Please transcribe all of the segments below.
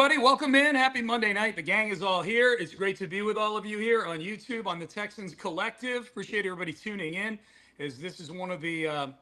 everybody. Welcome in. Happy Monday night. The gang is all here. It's great to be with all of you here on YouTube on the Texans Collective. Appreciate everybody tuning in, as this is one of the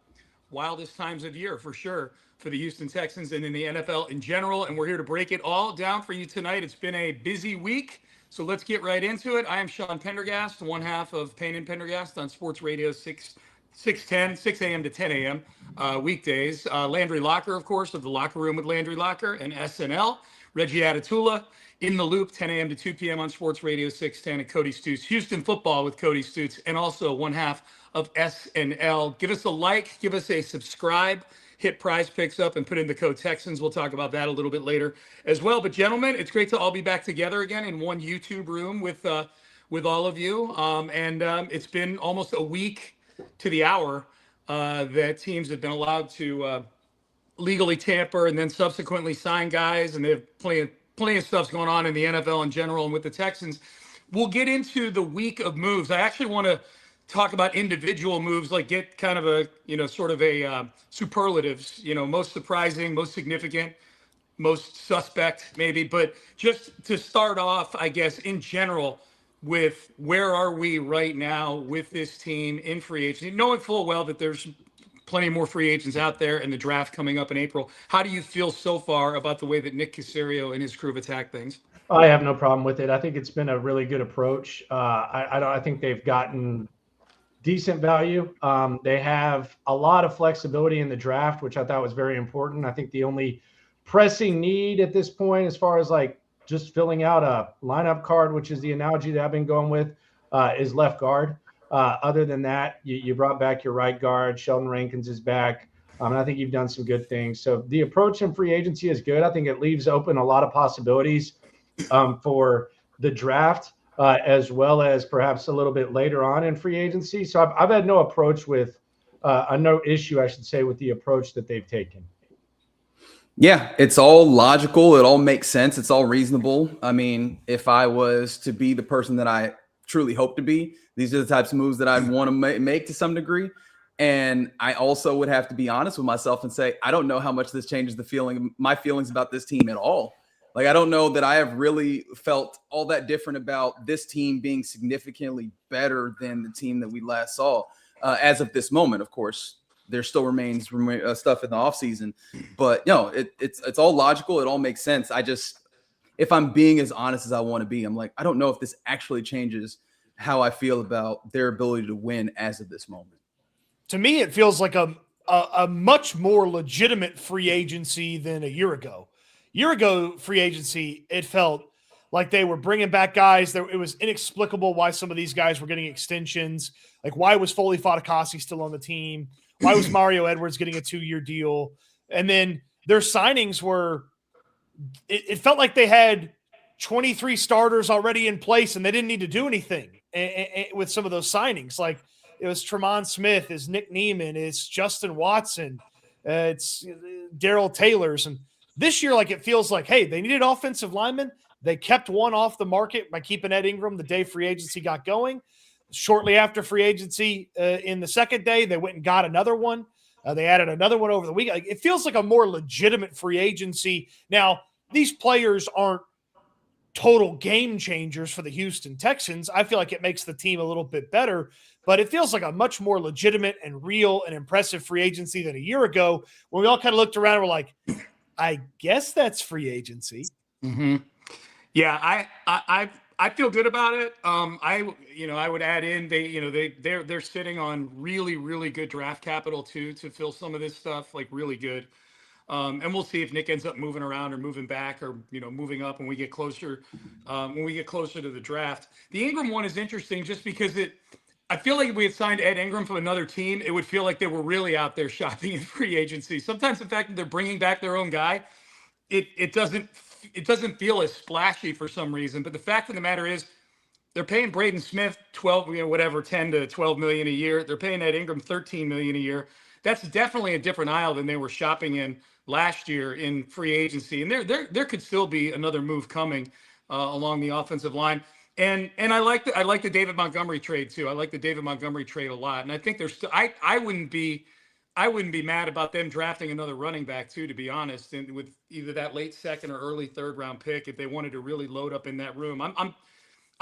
wildest times of year for sure for the Houston Texans and in the NFL in general. And we're here to break it all down for you tonight. It's been a busy week, so let's get right into it. I am Sean Pendergast, one half of Payne and Pendergast on Sports Radio 610, 6 a.m. to 10 a.m. Weekdays. Landry Locker, of course, of the Locker Room with Landry Locker and SNL. Reggie Atatula in the loop, 10 a.m. to 2 p.m. on Sports Radio 610, and Cody Stutes, Houston Football with Cody Stutes, and also one half of SNL. Give us a like, give us a subscribe, hit PrizePicks up, and put in the code Texans. We'll talk about that a little bit later as well. But gentlemen, it's great to all be back together again in one YouTube room with all of you. It's been almost a week to the hour that teams have been allowed to legally tamper and then subsequently sign guys, and they have plenty of stuff's going on in the NFL in general and with the Texans. We'll get into the week of moves. I actually want to talk about individual moves, like get kind of a sort of a superlatives, most surprising, most significant, most suspect maybe. But just to start off, I guess in general, with where are we right now with this team in free agency, knowing full well that there's plenty more free agents out there and the draft coming up in April. How do you feel so far about the way that Nick Caserio and his crew have attacked things? I have no problem with it. I think it's been a really good approach. I think they've gotten decent value. They have a lot of flexibility in the draft, which I thought was very important. I think the only pressing need at this point, as far as like just filling out a lineup card, which is the analogy that I've been going with, is left guard. Other than that, you brought back your right guard. Sheldon Rankins is back. And I think you've done some good things. So the approach in free agency is good. I think it leaves open a lot of possibilities for the draft, as well as perhaps a little bit later on in free agency. So I've had no issue, I should say, with the approach that they've taken. Yeah, it's all logical. It all makes sense. It's all reasonable. I mean, if I was to be the person that I truly hope to be, these are the types of moves that I'd want to make to some degree. And I also would have to be honest with myself and say, I don't know how much this changes my feelings about this team at all. Like, I don't know that I have really felt all that different about this team being significantly better than the team that we last saw as of this moment. Of course, there still remains stuff in the offseason, but it's all logical. It all makes sense. If I'm being as honest as I want to be, I'm like, I don't know if this actually changes how I feel about their ability to win as of this moment. To me, it feels like a much more legitimate free agency than a year ago. Year ago, free agency, it felt like they were bringing back guys. It was inexplicable why some of these guys were getting extensions. Like, why was Foley Fatukasi still on the team? Why was Mario Edwards getting a 2-year deal? And then their signings were – it felt like they had 23 starters already in place and they didn't need to do anything with some of those signings. Like, it was Tremont Smith, it's Nick Neiman, it's Justin Watson, it's Darrell Taylors. And this year, like, it feels like, hey, they needed offensive linemen. They kept one off the market by keeping Ed Ingram the day free agency got going. Shortly after free agency, in the second day, they went and got another one. They added another one over the week. Like, it feels like a more legitimate free agency. Now, these players aren't total game changers for the Houston Texans. I feel like it makes the team a little bit better, but it feels like a much more legitimate and real and impressive free agency than a year ago, when we all kind of looked around and were like, I guess that's free agency. Mm-hmm. Yeah, I feel good about it. I would add in they're sitting on really, really good draft capital too to fill some of this stuff, like really good. And we'll see if Nick ends up moving around or moving back or moving up when we get closer to the draft. The Ingram one is interesting just because I feel like if we had signed Ed Ingram from another team, it would feel like they were really out there shopping in free agency. Sometimes the fact that they're bringing back their own guy, it doesn't feel as splashy for some reason. But the fact of the matter is, they're paying Braden Smith 10 to 12 million a year. They're paying Ed Ingram 13 million a year. That's definitely a different aisle than they were shopping in last year in free agency. And there could still be another move coming along the offensive line. And I like the David Montgomery trade too. I like the David Montgomery trade a lot. And I think there's still, I wouldn't be I wouldn't be mad about them drafting another running back too, to be honest, and with either that late second or early third round pick if they wanted to really load up in that room.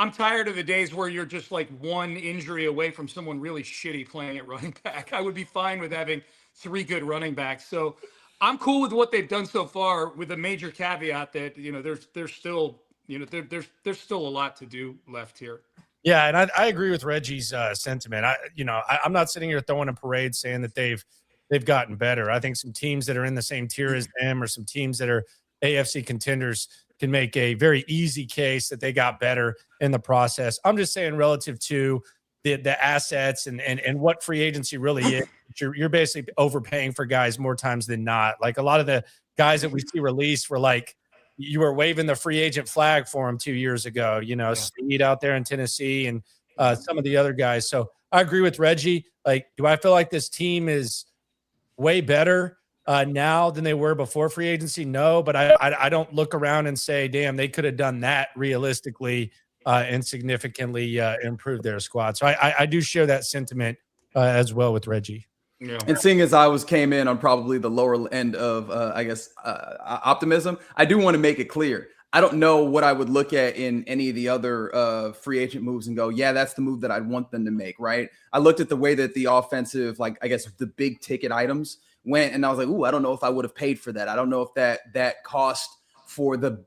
I'm tired of the days where you're just like one injury away from someone really shitty playing at running back. I would be fine with having 3 good running backs. So I'm cool with what they've done so far, with a major caveat that there's still there's still a lot to do left here. Yeah, and I agree with Reggie's sentiment. I'm not sitting here throwing a parade saying that they've gotten better. I think some teams that are in the same tier as them, or some teams that are AFC contenders, can make a very easy case that they got better in the process. I'm just saying relative to the assets and what free agency really is. You're basically overpaying for guys more times than not. Like a lot of the guys that we see released were like, you were waving the free agent flag for him 2 years ago, Steed out there in Tennessee and some of the other guys. So I agree with Reggie. Like, do I feel like this team is way better now than they were before free agency? No, but I don't look around and say, damn, they could have done that realistically and significantly improved their squad. So I do share that sentiment as well with Reggie. Yeah. And seeing as I came in on probably the lower end of, optimism, I do want to make it clear. I don't know what I would look at in any of the other free agent moves and go, yeah, that's the move that I'd want them to make, right? I looked at the way that the offensive, the big ticket items went, and I was like, ooh, I don't know if I would have paid for that. I don't know if that cost for the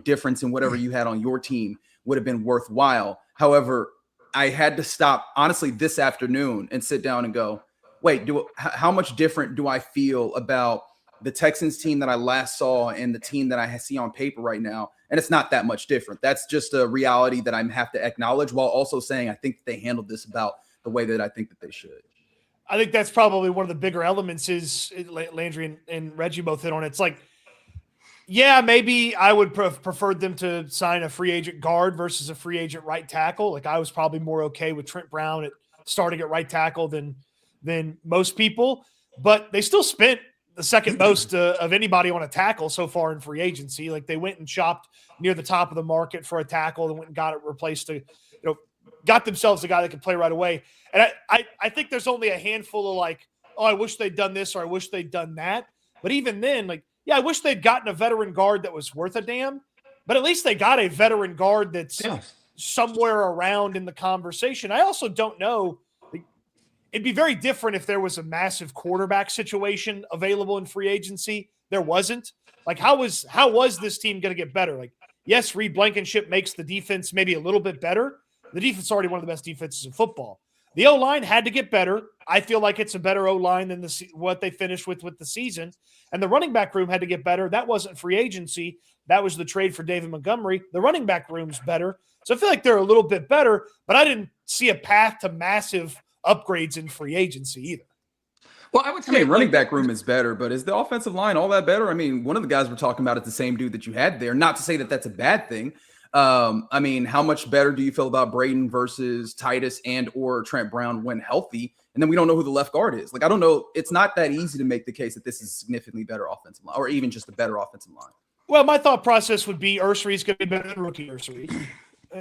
difference in whatever you had on your team would have been worthwhile. However, I had to stop, honestly, this afternoon and sit down and go, wait, how much different do I feel about the Texans team that I last saw and the team that I see on paper right now? And it's not that much different. That's just a reality that I have to acknowledge, while also saying I think they handled this about the way that I think that they should. I think that's probably one of the bigger elements is Landry and Reggie both hit on it. It's like, yeah, maybe I would preferred them to sign a free agent guard versus a free agent right tackle. Like, I was probably more okay with Trent Brown starting at right tackle than most people, but they still spent the second most of anybody on a tackle so far in free agency. Like, they went and shopped near the top of the market for a tackle and went and got it replaced got themselves a guy that could play right away. And I think there's only a handful of like, oh, I wish they'd done this or I wish they'd done that. But even then, like, yeah, I wish they'd gotten a veteran guard that was worth a damn, but at least they got a veteran guard that's somewhere around in the conversation. I also don't know. It'd be very different if there was a massive quarterback situation available in free agency. There wasn't. Like, how was this team going to get better? Like, yes, Reed Blankenship makes the defense maybe a little bit better. The defense is already one of the best defenses in football. The O-line had to get better. I feel like it's a better O-line than what they finished with the season. And the running back room had to get better. That wasn't free agency. That was the trade for David Montgomery. The running back room's better. So I feel like they're a little bit better, but I didn't see a path to massive upgrades in free agency either. Well, I would say running back room is better, but is the offensive line all that better? I mean, one of the guys we're talking about is the same dude that you had there. Not to say that that's a bad thing. I mean, how much better do you feel about Braden versus Titus and or Trent Brown when healthy? And then we don't know who the left guard is. Like, I don't know. It's not that easy to make the case that this is a significantly better offensive line, or even just a better offensive line. Well, my thought process would be Ursery's going to be better than rookie Ursery.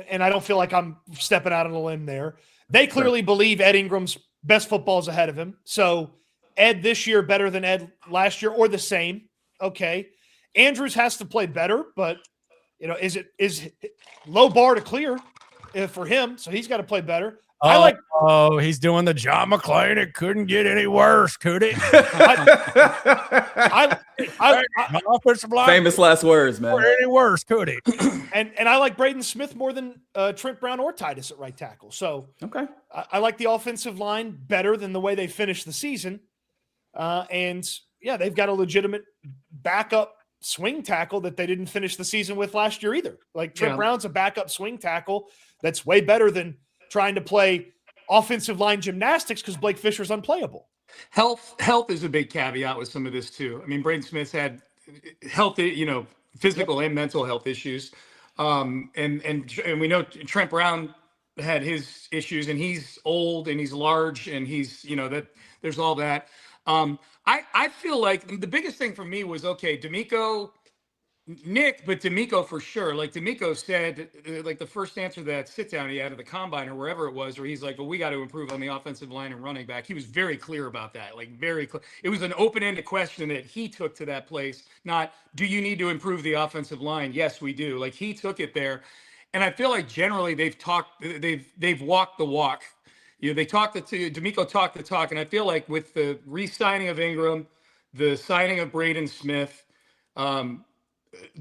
And I don't feel like I'm stepping out on a limb there. They clearly believe Ed Ingram's best football is ahead of him. So Ed this year better than Ed last year, or the same. Okay. Andrews has to play better, but is low bar to clear for him. So he's got to play better. He's doing the John McClain. It couldn't get any worse, could it? Offensive line, famous last words, man. Any worse, could it? And I like Braden Smith more than Trent Brown or Titus at right tackle. So okay, I like the offensive line better than the way they finished the season. And yeah, they've got a legitimate backup swing tackle that they didn't finish the season with last year either. Like, Trent Brown's a backup swing tackle that's way better than trying to play offensive line gymnastics because Blake Fisher's unplayable. Health is a big caveat with some of this too. I mean, Braden Smith's had health, physical and mental health issues. And we know Trent Brown had his issues, and he's old and he's large, and he's, that there's all that. I feel like the biggest thing for me was, okay, D'Amico Nick, but D'Amico for sure. Like D'Amico said, like the first answer to that sit down he had at the combine or wherever it was, where he's like, "Well, we got to improve on the offensive line and running back." He was very clear about that. Like very clear. It was an open-ended question that he took to that place. Not, "Do you need to improve the offensive line?" Yes, we do. Like he took it there, and I feel like generally they've walked the walk. They talked D'Amico talked the talk, and I feel like with the re-signing of Ingram, the signing of Braden Smith.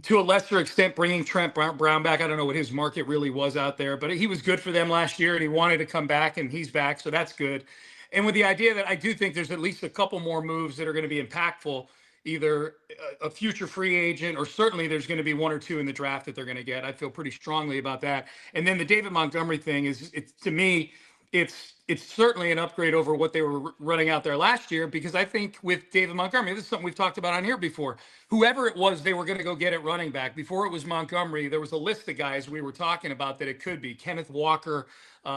To a lesser extent, bringing Trent Brown back. I don't know what his market really was out there, but he was good for them last year and he wanted to come back and he's back. So that's good. And with the idea that I do think there's at least a couple more moves that are going to be impactful, either a future free agent or certainly there's going to be one or two in the draft that they're going to get. I feel pretty strongly about that. And then the David Montgomery thing to me, it's certainly an upgrade over what they were running out there last year, because I think with David Montgomery, this is something we've talked about on here before, whoever it was they were going to go get at running back. Before it was Montgomery, there was a list of guys we were talking about that it could be Kenneth Walker, who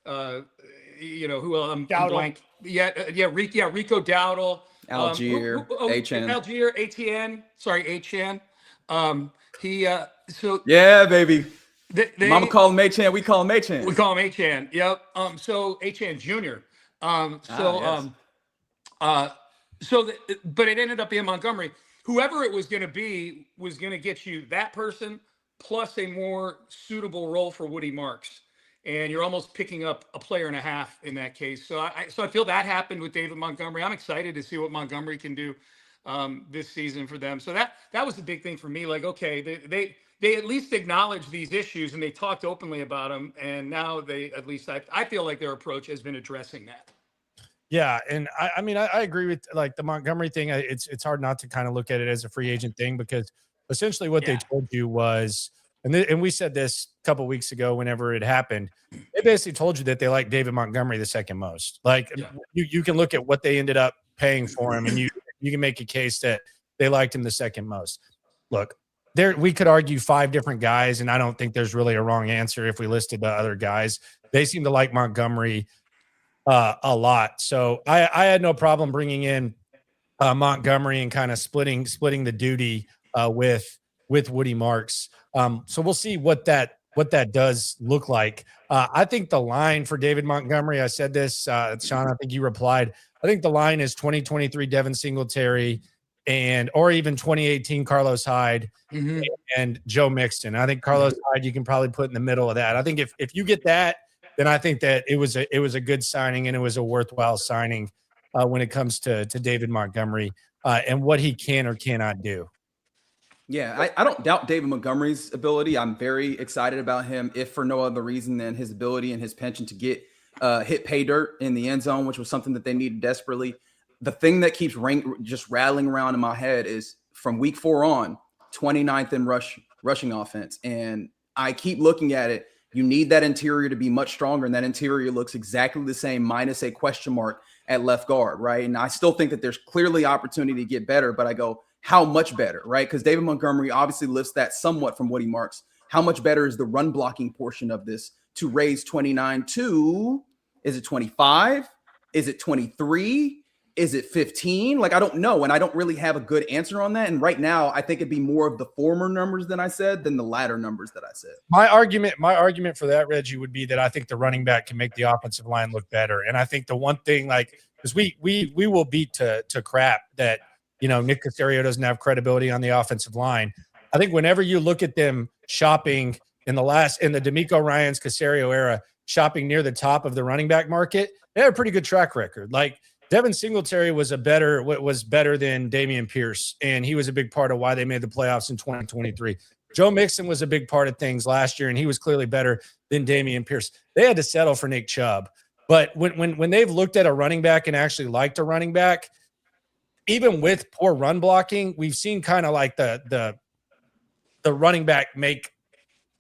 I'm blank. Rico Dowdle, Algier, Etienne. Yeah, baby. Mama call him A-Chan. We call him A-Chan. We call him A-Chan. Yep. So A-Chan Jr. But it ended up being Montgomery. Whoever it was going to be was going to get you that person plus a more suitable role for Woody Marks. And you're almost picking up a player and a half in that case. So I feel that happened with David Montgomery. I'm excited to see what Montgomery can do this season for them. So that was the big thing for me. Like, okay, they at least acknowledged these issues and they talked openly about them. And now I feel like their approach has been addressing that. Yeah. And I mean, I agree with like the Montgomery thing. It's hard not to kind of look at it as a free agent thing, because essentially what they told you was, and we said this a couple of weeks ago, whenever it happened, they basically told you that they like David Montgomery the second most. Like you can look at what they ended up paying for him and you can make a case that they liked him the second most. Look, we could argue 5 different guys, and I don't think there's really a wrong answer if we listed the other guys. They seem to like Montgomery a lot. So I had no problem bringing in Montgomery and kind of splitting the duty with Woody Marks. So we'll see what that does look like. I think the line for David Montgomery, I said this, Sean, I think you replied, I think the line is 2023 Devin Singletary or even 2018 Carlos Hyde and Joe Mixon. I think Carlos Hyde you can probably put in the middle of that. I think if you get that, then I think that it was a good signing and it was a worthwhile signing when it comes to David Montgomery and what he can or cannot do. Yeah, I don't doubt David Montgomery's ability. I'm very excited about him, if for no other reason than his ability and his penchant to get hit pay dirt in the end zone, which was something that they needed desperately. The thing that keeps just rattling around in my head is from week 4 on, 29th in rushing offense. And I keep looking at it. You need that interior to be much stronger, and that interior looks exactly the same minus a question mark at left guard, right? And I still think that there's clearly opportunity to get better, but I go, how much better, right? Because David Montgomery obviously lifts that somewhat from Woody Marks. How much better is the run blocking portion of this to raise 29 to, is it 25? Is it 23? Is it 15? Like, I don't know. And I don't really have a good answer on that. And right now, I think it'd be more of the former numbers than I said than the latter numbers that I said. My argument for that, Reggie, would be that I think the running back can make the offensive line look better. And I think the one thing, like, because we will beat to crap that, Nick Caserio doesn't have credibility on the offensive line. I think whenever you look at them shopping in the D'Amico Ryans Caserio era, shopping near the top of the running back market, they had a pretty good track record. Like, Devin Singletary was better than Dameon Pierce, and he was a big part of why they made the playoffs in 2023. Joe Mixon was a big part of things last year, and he was clearly better than Dameon Pierce. They had to settle for Nick Chubb. But when they've looked at a running back and actually liked a running back, even with poor run blocking, we've seen kind of like the running back make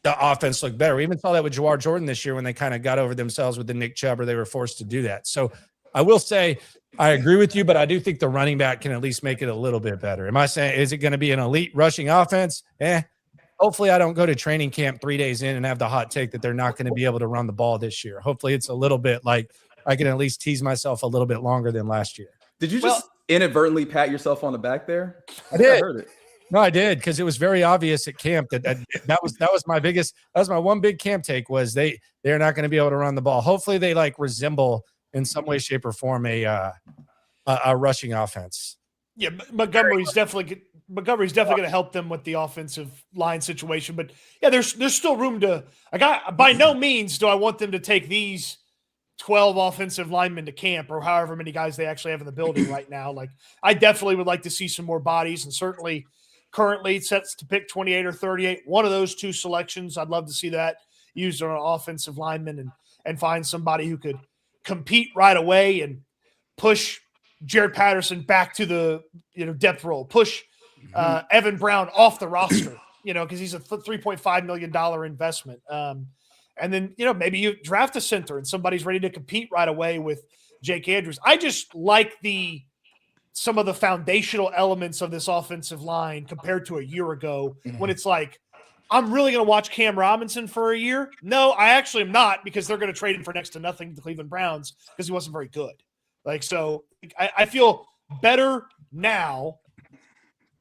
the offense look better. We even saw that with Jawar Jordan this year when they kind of got over themselves with the Nick Chubb, or they were forced to do that. So I will say I agree with you, but I do think the running back can at least make it a little bit better. Am I saying, is it going to be an elite rushing offense? Hopefully I don't go to training camp 3 days in and have the hot take that they're not going to be able to run the ball this year. Hopefully it's a little bit like I can at least tease myself a little bit longer than last year. Did you just inadvertently pat yourself on the back there? I did. I heard it. No, I did, because it was very obvious at camp that was my one big camp take was they're not going to be able to run the ball. Hopefully they like resemble in some way, shape, or form a rushing offense. Yeah, Montgomery's definitely going to help them with the offensive line situation. But yeah, there's still room to. By no means do I want them to take these 12 offensive linemen to camp or however many guys they actually have in the building right now. Like, I definitely would like to see some more bodies, and certainly currently it sets to pick 28 or 38. One of those two selections, I'd love to see that used on an offensive lineman and find somebody who could compete right away and push Jared Patterson back to the depth role, push Evan Brown off the roster, because he's a $3.5 million investment. And then, maybe you draft a center and somebody's ready to compete right away with Jake Andrews. I just like some of the foundational elements of this offensive line compared to a year ago when it's like, I'm really going to watch Cam Robinson for a year. No, I actually am not, because they're going to trade him for next to nothing to the Cleveland Browns because he wasn't very good. So I feel better now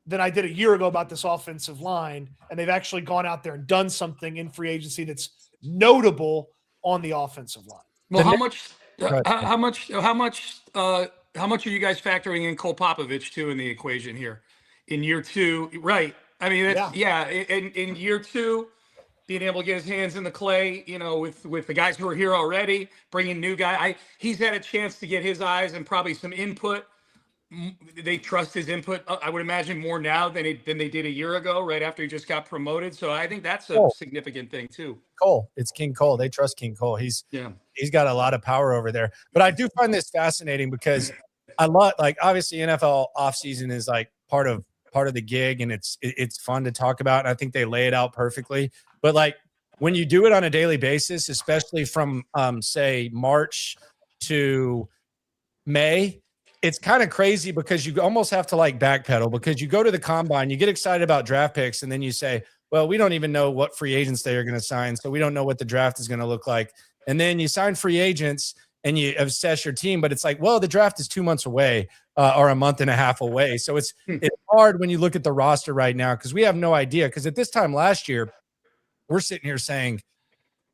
than I did a year ago about this offensive line, and they've actually gone out there and done something in free agency that's notable on the offensive line. Well, how much are you guys factoring in Cole Popovich too in the equation here in year two? Right. I mean, in year two, being able to get his hands in the clay, with the guys who are here already, bringing new guy. He's had a chance to get his eyes and probably some input. They trust his input, I would imagine, more now than they did a year ago, right after he just got promoted. So I think that's a significant thing too. Cole, it's King Cole. They trust King Cole. He's got a lot of power over there. But I do find this fascinating because obviously NFL offseason is like part of the gig, and it's fun to talk about. And I think they lay it out perfectly. But like when you do it on a daily basis, especially from say March to May, it's kind of crazy because you almost have to like backpedal, because you go to the combine, you get excited about draft picks, and then you say, well, we don't even know what free agents they are going to sign, so we don't know what the draft is going to look like. And then you sign free agents and you assess your team, but it's like, well, the draft is 2 months away or a month and a half away. So it's hard when you look at the roster right now, because we have no idea. Because at this time last year, we're sitting here saying,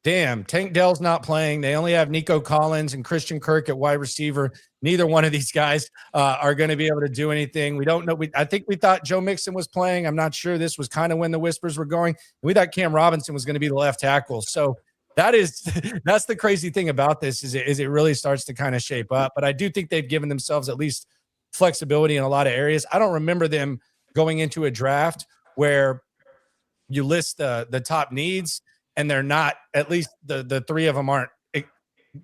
damn, Tank Dell's not playing. They only have Nico Collins and Christian Kirk at wide receiver. Neither one of these guys are going to be able to do anything. We don't know. I think we thought Joe Mixon was playing. I'm not sure. This was kind of when the whispers were going. We thought Cam Robinson was going to be the left tackle. So that's the crazy thing about this is it really starts to kind of shape up. But I do think they've given themselves at least flexibility in a lot of areas. I don't remember them going into a draft where you list the top needs and they're not, at least the three of them aren't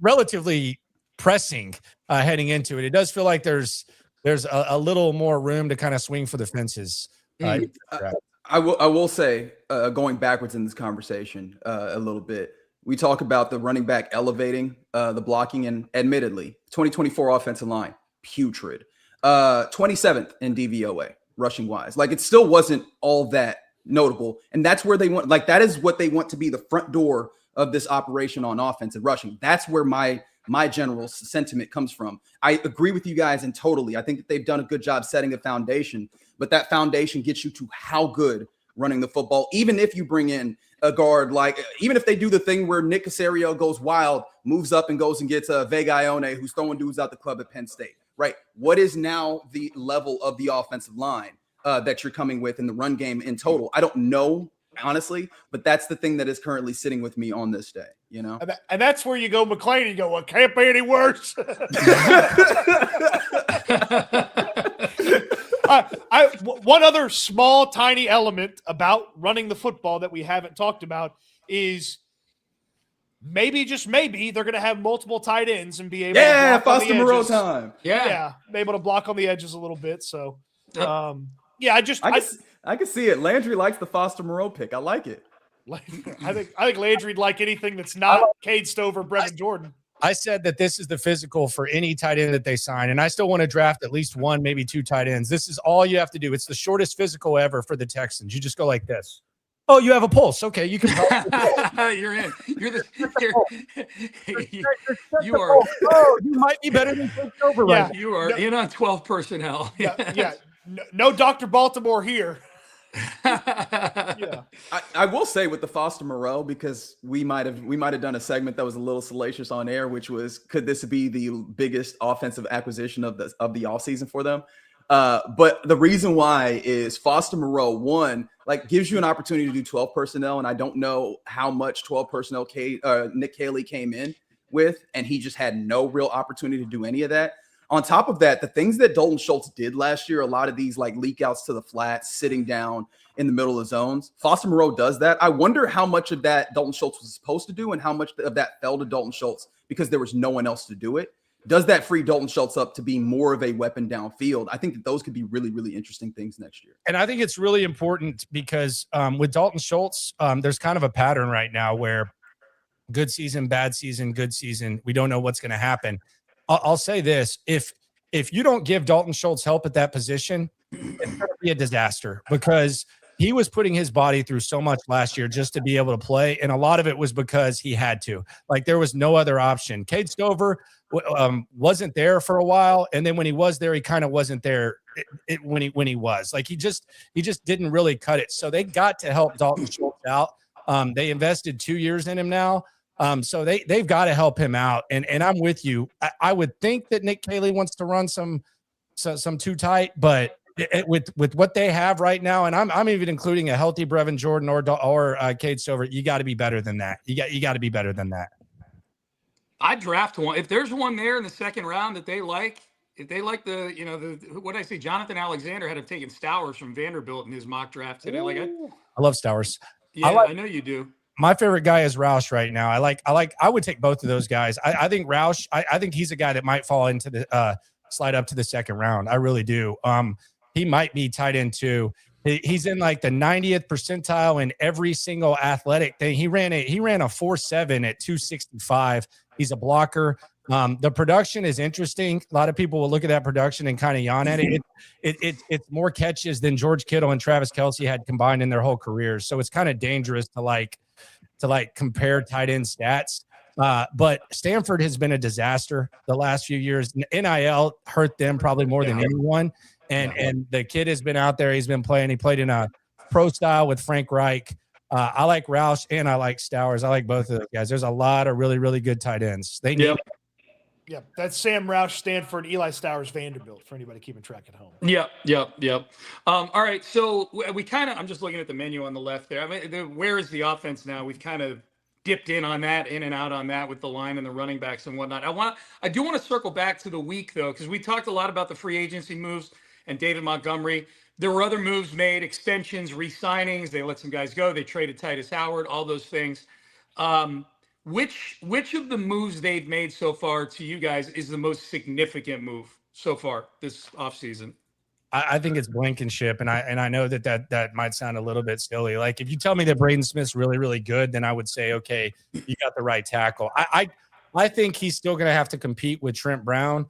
relatively pressing heading into it. It does feel like there's a little more room to kind of swing for the fences. I will say, going backwards in this conversation a little bit, we talk about the running back elevating the blocking, and admittedly, 2024 offensive line, putrid. 27th in DVOA, rushing wise. Like, it still wasn't all that notable. And that's where they want, like, that is what they want to be the front door of this operation on offense and rushing. That's where my general sentiment comes from. I agree with you guys, and totally. I think that they've done a good job setting a foundation, but that foundation gets you to how good running the football. Even if you bring in a guard, like, even if they do the thing where Nick Caserio goes wild, moves up and goes and gets a Vega Ione, who's throwing dudes out the club at Penn State, right? What is now the level of the offensive line that you're coming with in the run game in total? I don't know, honestly, but that's the thing that is currently sitting with me on this day, you know? And that's where you go, McClain, and you go, well, it can't be any worse. One other small, tiny element about running the football that we haven't talked about is maybe, just maybe, they're going to have multiple tight ends and be able to block on the Foster Moreau edges. time. Yeah, be able to block on the edges a little bit. So, I can see it. Landry likes the Foster Moreau pick. I like it. I think Landry'd like anything that's not Cade Stover, Brevin Jordan. I said that this is the physical for any tight end that they sign, and I still want to draft at least one, maybe two tight ends. This is all you have to do. It's the shortest physical ever for the Texans. You just go like this. Oh, you have a pulse. Okay, you can. You're in. You might be better than Cade Stover, right? You are in on 12 personnel. Yeah. No Dr. Baltimore here. Yeah. I will say with the Foster Moreau, because we might have done a segment that was a little salacious on air, which was, could this be the biggest offensive acquisition of the offseason for them? But the reason why is Foster Moreau, one, like, gives you an opportunity to do 12 personnel, and I don't know how much 12 personnel Nick Caley came in with, and he just had no real opportunity to do any of that. On top of that, the things that Dalton Schultz did last year, a lot of these like leak outs to the flats, sitting down in the middle of the zones, Foster Moreau does that. I wonder how much of that Dalton Schultz was supposed to do and how much of that fell to Dalton Schultz because there was no one else to do it. Does that free Dalton Schultz up to be more of a weapon downfield? I think that those could be really, really interesting things next year. And I think it's really important because with Dalton Schultz, there's kind of a pattern right now where good season, bad season, good season. We don't know what's going to happen. I'll say this. If you don't give Dalton Schultz help at that position, it's going to be a disaster because he was putting his body through so much last year just to be able to play. And a lot of it was because he had to. Like, there was no other option. Cade Stover wasn't there for a while. And then when he was there, he kind of wasn't there when he was. Like, he just didn't really cut it. So they got to help Dalton Schultz out. They invested 2 years in him now. So they've got to help him out. And I'm with you. I would think that Nick Caley wants to run some too tight, but with what they have right now, and I'm even including a healthy Brevin Jordan or Cade Stover, you got to be better than that. You got to be better than that. I'd draft one. If there's one there in the second round that they like, if they like what I say, Jonathan Alexander had him taking Stowers from Vanderbilt in his mock draft today. I love Stowers. Yeah, I know you do. My favorite guy is Roush right now. I would take both of those guys. I think Roush, I think he's a guy that might fall into the slide up to the second round. I really do. He might be tight end too. He's in like the 90th percentile in every single athletic thing. He ran a 4.7 at 265. He's a blocker. The production is interesting. A lot of people will look at that production and kind of yawn at it. It's more catches than George Kittle and Travis Kelce had combined in their whole careers. So it's kind of dangerous to compare tight end stats. But Stanford has been a disaster the last few years. NIL hurt them probably more than anyone. And the kid has been out there. He's been playing. He played in a pro style with Frank Reich. I like Roush and I like Stowers. I like both of those guys. There's a lot of really, really good tight ends. They need. Yeah, that's Sam Roush, Stanford, Eli Stowers, Vanderbilt, for anybody keeping track at home. Yep. All right, so we kind of – I'm just looking at the menu on the left there. I mean, where is the offense now? We've kind of dipped in and out on that with the line and the running backs and whatnot. I do want to circle back to the week, though, because we talked a lot about the free agency moves and David Montgomery. There were other moves made, extensions, re-signings. They let some guys go. They traded Titus Howard, all those things. Which of the moves they've made so far to you guys is the most significant move so far this offseason? I think it's Blankenship, and I know that might sound a little bit silly. Like, if you tell me that Braden Smith's really, really good, then I would say, okay, you got the right tackle. I think he's still going to have to compete with Trent Brown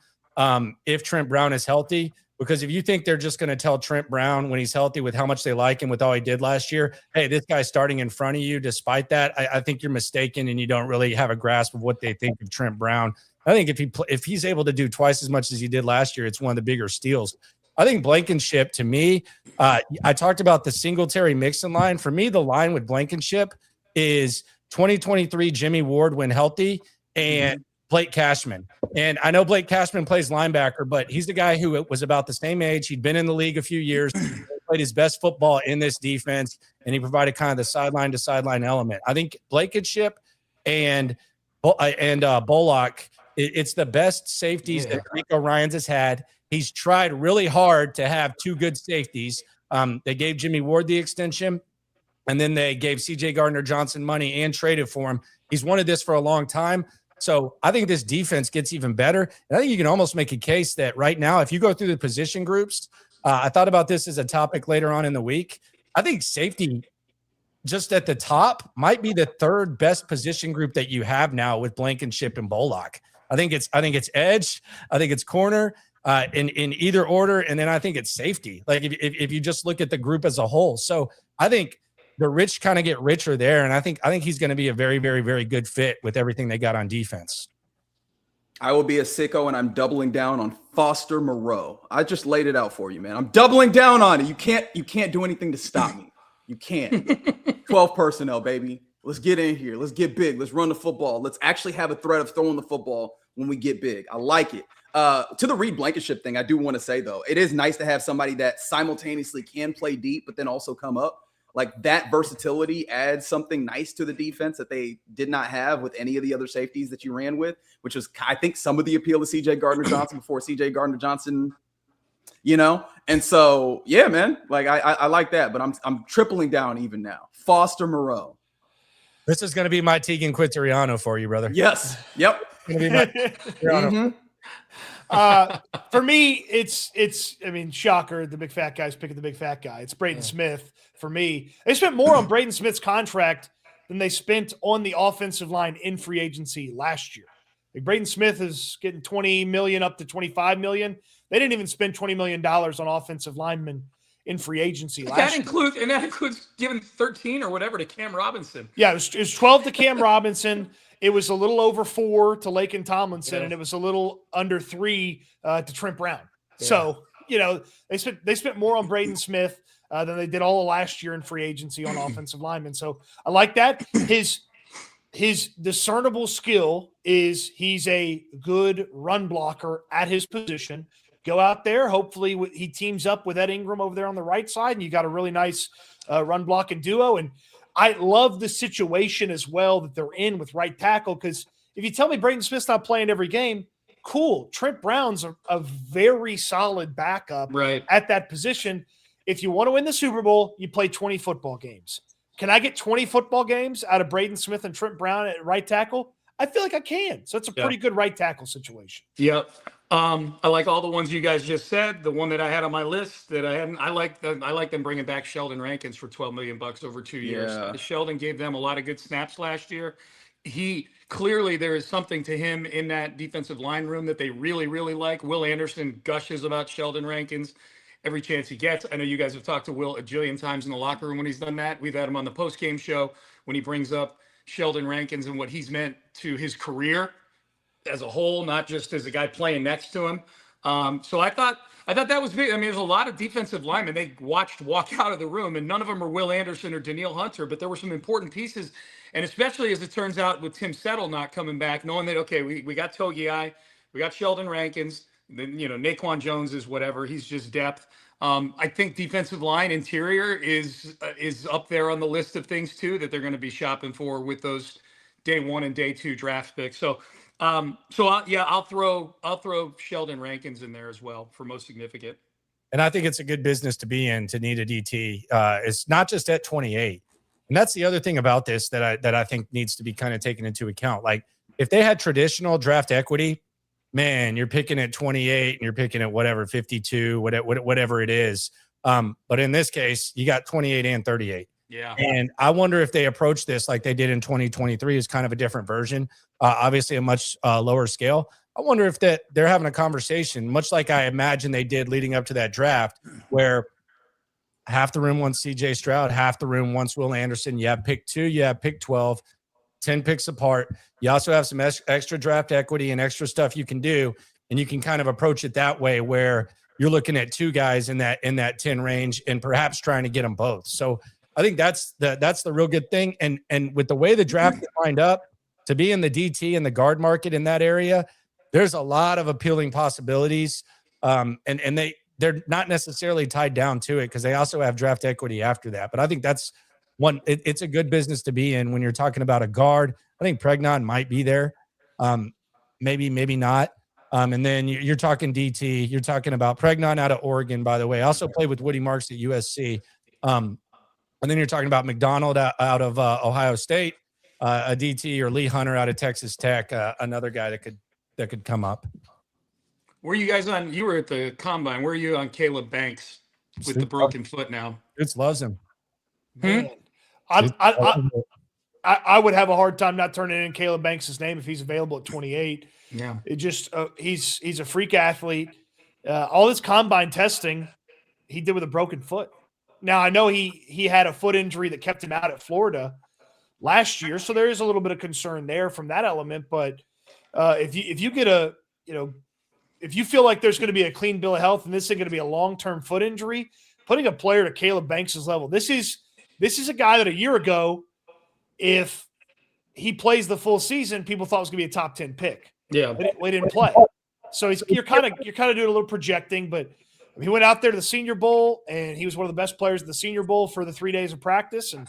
if Trent Brown is healthy. Because if you think they're just going to tell Trent Brown when he's healthy with how much they like him with all he did last year, hey, this guy's starting in front of you, despite that, I think you're mistaken and you don't really have a grasp of what they think of Trent Brown. I think if he's able to do twice as much as he did last year, it's one of the bigger steals. I think Blankenship, to me, I talked about the Singletary Mixon line. For me, the line with Blankenship is 2023 Jimmy Ward when healthy and Blake Cashman. And I know Blake Cashman plays linebacker, but he's the guy who was about the same age. He'd been in the league a few years, played his best football in this defense, and he provided kind of the sideline to sideline element. I think Blankenship and Bullock, it's the best safeties that Rico Ryans has had. He's tried really hard to have two good safeties. They gave Jimmy Ward the extension, and then they gave CJ Gardner-Johnson money and traded for him. He's wanted this for a long time. So I think this defense gets even better. And I think you can almost make a case that right now, if you go through the position groups, I thought about this as a topic later on in the week. I think safety just at the top might be the third best position group that you have now with Blankenship and Bullock. I think it's edge. I think it's corner in either order. And then I think it's safety. Like if you just look at the group as a whole. So I think the rich kind of get richer there. And I think he's going to be a very, very, very good fit with everything they got on defense. I will be a sicko, and I'm doubling down on Foster Moreau. I just laid it out for you, man. I'm doubling down on it. You can't do anything to stop me. You can't. 12 personnel, baby. Let's get in here. Let's get big. Let's run the football. Let's actually have a threat of throwing the football when we get big. I like it. To the Reed Blankenship thing, I do want to say, though, it is nice to have somebody that simultaneously can play deep, but then also come up. Like, that versatility adds something nice to the defense that they did not have with any of the other safeties that you ran with, which was, I think, some of the appeal to CJ Gardner-Johnson before CJ Gardner-Johnson, And so, yeah, man, like I like that, but I'm tripling down even now. Foster Moreau. This is going to be my Tegan Quintariano for you, brother. Yes. Yep. Going to be my Quintariano. For me, it's. I mean, shocker. The big fat guy's picking the big fat guy. It's Braden Smith for me. They spent more on Braden Smith's contract than they spent on the offensive line in free agency last year. Like, Braden Smith is getting $20 million up to $25 million. They didn't even spend $20 million on offensive linemen in free agency last year. And that includes giving 13 or whatever to Cam Robinson. Yeah, it was 12 to Cam Robinson. It was a little over 4 to Laken Tomlinson, and it was a little under 3 to Trent Brown. Yeah. So, they spent more on Braden Smith than they did all of last year in free agency on offensive linemen. So I like that. His discernible skill is he's a good run blocker at his position. Go out there. Hopefully he teams up with Ed Ingram over there on the right side, and you got a really nice run blocking duo. And I love the situation as well that they're in with right tackle, because if you tell me Braden Smith's not playing every game, cool. Trent Brown's a very solid backup at that position. If you want to win the Super Bowl, you play 20 football games. Can I get 20 football games out of Braden Smith and Trent Brown at right tackle? I feel like I can. So it's a pretty good right tackle situation. Yep. I like all the ones you guys just said. The one that I had on my list that I hadn't, I like them bringing back Sheldon Rankins for $12 million over 2 years. Yeah. Sheldon gave them a lot of good snaps last year. He clearly, there is something to him in that defensive line room that they really, really like. Will Anderson gushes about Sheldon Rankins every chance he gets. I know you guys have talked to Will a jillion times in the locker room when he's done that. We've had him on the post-game show when he brings up Sheldon Rankins and what he's meant to his career as a whole, not just as a guy playing next to him. So I thought that was big. I mean, there's a lot of defensive linemen they watched walk out of the room, and none of them are Will Anderson or Danielle Hunter, but there were some important pieces. And especially as it turns out with Tim Settle not coming back, knowing that, okay, we got Togiai, we got Sheldon Rankins, then, Naquan Jones is whatever. He's just depth. I think defensive line interior is up there on the list of things too that they're going to be shopping for with those day 1 and day 2 draft picks. So I'll throw Sheldon Rankins in there as well for most significant. And I think it's a good business to be in to need a DT. It's not just at 28. And that's the other thing about this that I think needs to be kind of taken into account. Like, if they had traditional draft equity, man, you're picking at 28 and you're picking at whatever, 52, whatever it is. But in this case, you got 28 and 38. Yeah. And I wonder if they approach this like they did in 2023 as kind of a different version, obviously a much lower scale. I wonder if they're having a conversation, much like I imagine they did leading up to that draft, where half the room wants CJ Stroud, half the room wants Will Anderson. You have pick 2, you have pick 12, 10 picks apart. You also have some extra draft equity and extra stuff you can do, and you can kind of approach it that way where you're looking at 2 guys in that 10 range and perhaps trying to get them both. So I think that's the real good thing. And with the way the draft is lined up, to be in the DT and the guard market in that area, there's a lot of appealing possibilities. And they're not necessarily tied down to it because they also have draft equity after that. But I think that's one. It's a good business to be in when you're talking about a guard. I think Pregnon might be there. Maybe not. And then you're talking DT. You're talking about Pregnon out of Oregon, by the way. I also played with Woody Marks at USC. And then you're talking about McDonald out of Ohio State, a DT, or Lee Hunter out of Texas Tech, another guy that could come up. Were you guys on? You were at the combine. Where are you on Caleb Banks with the broken foot now? Dudes loves him. Man, I would have a hard time not turning in Caleb Banks' name if he's available at 28. Yeah, it just he's a freak athlete. All this combine testing he did with a broken foot. Now, I know he had a foot injury that kept him out at Florida last year, so there is a little bit of concern there from that element. But if you get a, if you feel like there's going to be a clean bill of health and this is going to be a long-term foot injury, putting a player to Caleb Banks' level, this is a guy that a year ago, if he plays the full season, people thought was going to be a top 10 pick. Yeah. But he didn't play. So you're kind of doing a little projecting, but he went out there to the Senior Bowl and he was one of the best players at the Senior Bowl for the 3 days of practice, and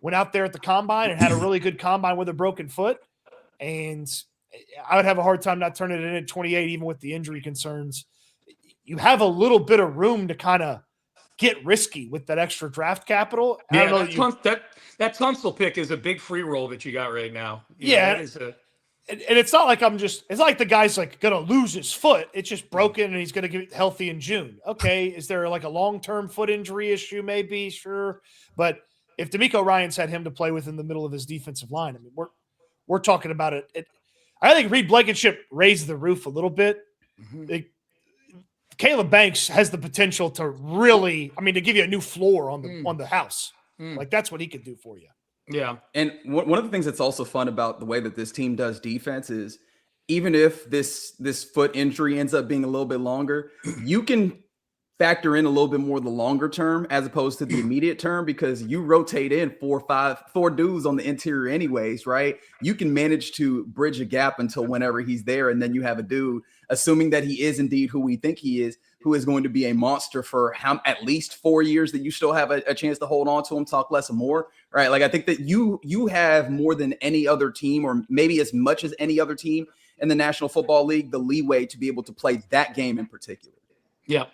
went out there at the combine and had a really good combine with a broken foot. And I would have a hard time not turning it in at 28, even with the injury concerns. You have a little bit of room to kind of get risky with that extra draft capital. Yeah, that Tunsil pick is a big free roll that you got right now. That is and it's not like it's not like the guy's like going to lose his foot. It's just broken and he's going to get healthy in June. Okay. Is there like a long-term foot injury issue? Maybe, sure. But if DeMeco Ryans had him to play with in the middle of his defensive line, I mean, we're talking about it. I think Reed Blankenship raised the roof a little bit. Mm-hmm. Caleb Banks has the potential to really, to give you a new floor on the house. Like that's what he could do for you. Yeah. And one of the things that's also fun about the way that this team does defense is even if this foot injury ends up being a little bit longer, you can factor in a little bit more the longer term as opposed to the immediate term, because you rotate in 4 dudes on the interior anyways, right? You can manage to bridge a gap until whenever he's there. And then you have a dude, assuming that he is indeed who we think he is, who is going to be a monster for at least 4 years, that you still have a chance to hold on to him, talk less and more, right? Like I think that you have more than any other team, or maybe as much as any other team in the National Football League, the leeway to be able to play that game in particular. Yeah.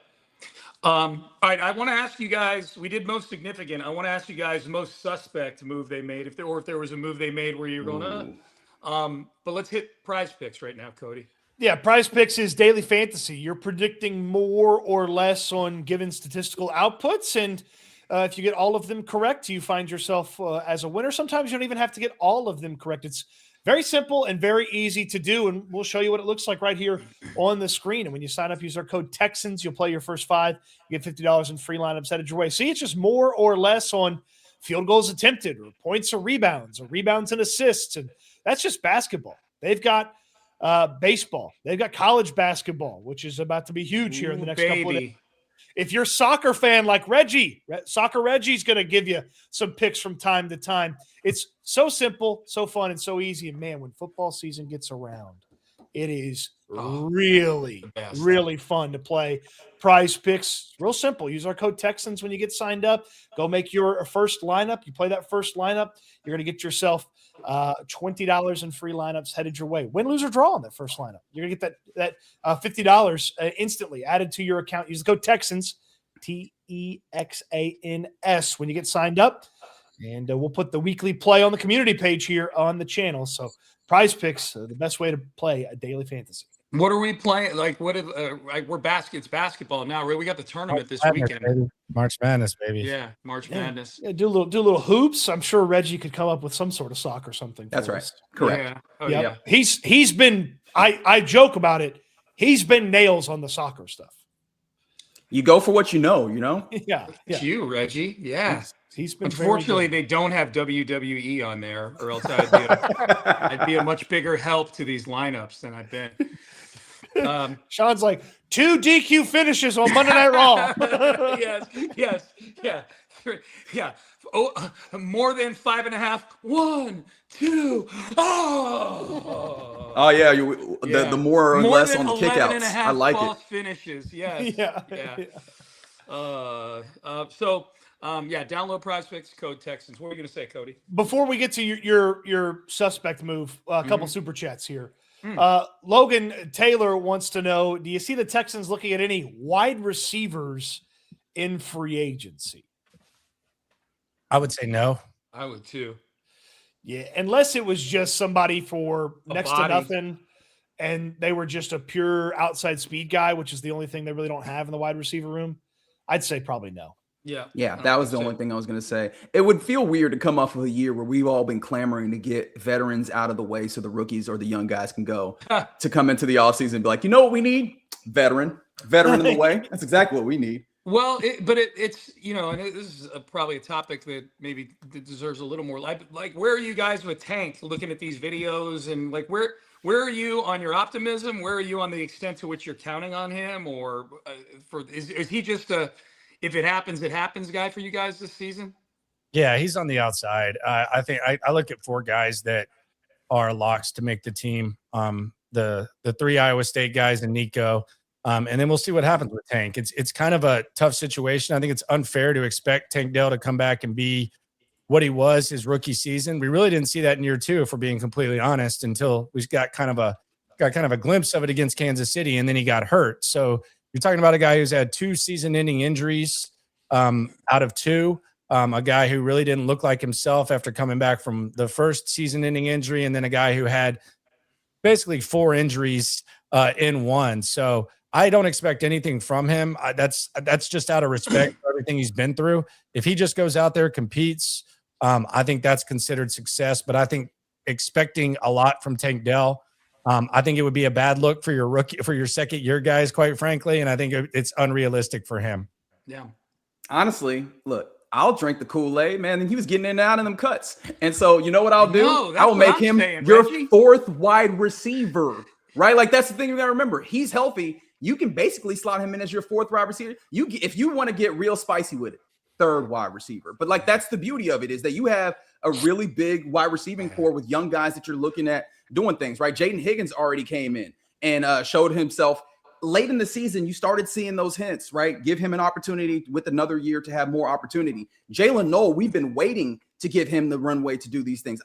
All right. I want to ask you guys, we did most significant. I want to ask you guys most suspect move they made, if there was a move they made where you're going to, but let's hit PrizePicks right now, Cody. Yeah. PrizePicks is daily fantasy. You're predicting more or less on given statistical outputs. And if you get all of them correct, you find yourself as a winner. Sometimes you don't even have to get all of them correct. It's very simple and very easy to do, and we'll show you what it looks like right here on the screen. And when you sign up, use our code Texans. You'll play your first 5. You get $50 in free lineups headed your way. See, it's just more or less on field goals attempted, or points or rebounds and assists, and that's just basketball. They've got baseball. They've got college basketball, which is about to be huge here in the next couple of days. If you're a soccer fan like Reggie, Soccer Reggie's going to give you some picks from time to time. It's so simple, so fun, and so easy. And, man, when football season gets around, it is really fun to play PrizePicks. Real simple. Use our code Texans when you get signed up. Go make your first lineup. You play that first lineup, you're going to get yourself $20 in free lineups headed your way. Win, lose, or draw on that first lineup. You're going to get that $50 instantly added to your account. Use the code Texans, TEXANS, when you get signed up. And we'll put the weekly play on the community page here on the channel. So PrizePicks, the best way to play a daily fantasy. What are we playing? Like, it's basketball now, right? We got the tournament this weekend. Baby. March Madness, baby. Yeah, March Madness. Yeah, do a little hoops. I'm sure Reggie could come up with some sort of sock or something. That's right. Us. Correct. Yeah. Oh, yeah. yeah. He's been. I joke about it. He's been nails on the soccer stuff. You go for what you know. Yeah. It's you, Reggie. Yeah. He's been. Unfortunately, they don't have WWE on there, or else I'd be a much bigger help to these lineups than I've been. Sean's like 2 DQ finishes on Monday Night Raw. Yeah. Oh, more than 5.5. 1, 2. Oh yeah. The more or less on the kickouts. I like it. Finishes. Yes. Yeah. Download PrizePicks, code Texans. What were you going to say, Cody? Before we get to your suspect move, a couple super chats here. Logan Taylor wants to know, do you see the Texans looking at any wide receivers in free agency? I would say no. I would too. Yeah, unless it was just somebody for next to body. nothing and they were just a pure outside speed guy, which is the only thing they really don't have in the wide receiver room. I'd say probably no. Yeah, that was the only thing I was going to say. It would feel weird to come off of a year where we've all been clamoring to get veterans out of the way so the rookies or the young guys can go to come into the offseason and be like, you know what we need? Veteran in the way. That's exactly what we need. Well, it's and this is probably a topic that maybe deserves a little more like where are you guys with Tank looking at these videos and like where are you on your optimism? Where are you on the extent to which you're counting on him, or is he just a if it happens guy for you guys this season? Yeah, he's on the outside. I think I look at 4 guys that are locks to make the team. The 3 Iowa State guys and Nico. And then we'll see what happens with Tank. It's kind of a tough situation. I think it's unfair to expect Tank Dell to come back and be what he was his rookie season. We really didn't see that in year 2, if we're being completely honest, until we got kind of a glimpse of it against Kansas City, and then he got hurt. So you're talking about a guy who's had 2 season-ending injuries out of 2. A guy who really didn't look like himself after coming back from the first season-ending injury, and then a guy who had basically 4 injuries in 1. So I don't expect anything from him. That's just out of respect for everything he's been through. If he just goes out there, competes, I think that's considered success. But I think expecting a lot from Tank Dell, I think it would be a bad look for your second year guys, quite frankly. And I think it's unrealistic for him. Yeah. Honestly, look, I'll drink the Kool-Aid, man. And he was getting in and out of them cuts. And so you know what I'll do? No, I will make him your Reggie. 4th wide receiver, right? Like that's the thing you got to remember. He's healthy. You can basically slot him in as your 4th wide receiver. If you want to get real spicy with it, 3rd wide receiver. But like that's the beauty of it, is that you have a really big wide receiving core with young guys that you're looking at doing things, right? Jaden Higgins already came in and showed himself late in the season. You started seeing those hints, right? Give him an opportunity with another year to have more opportunity. Jalen Noel, we've been waiting to give him the runway to do these things.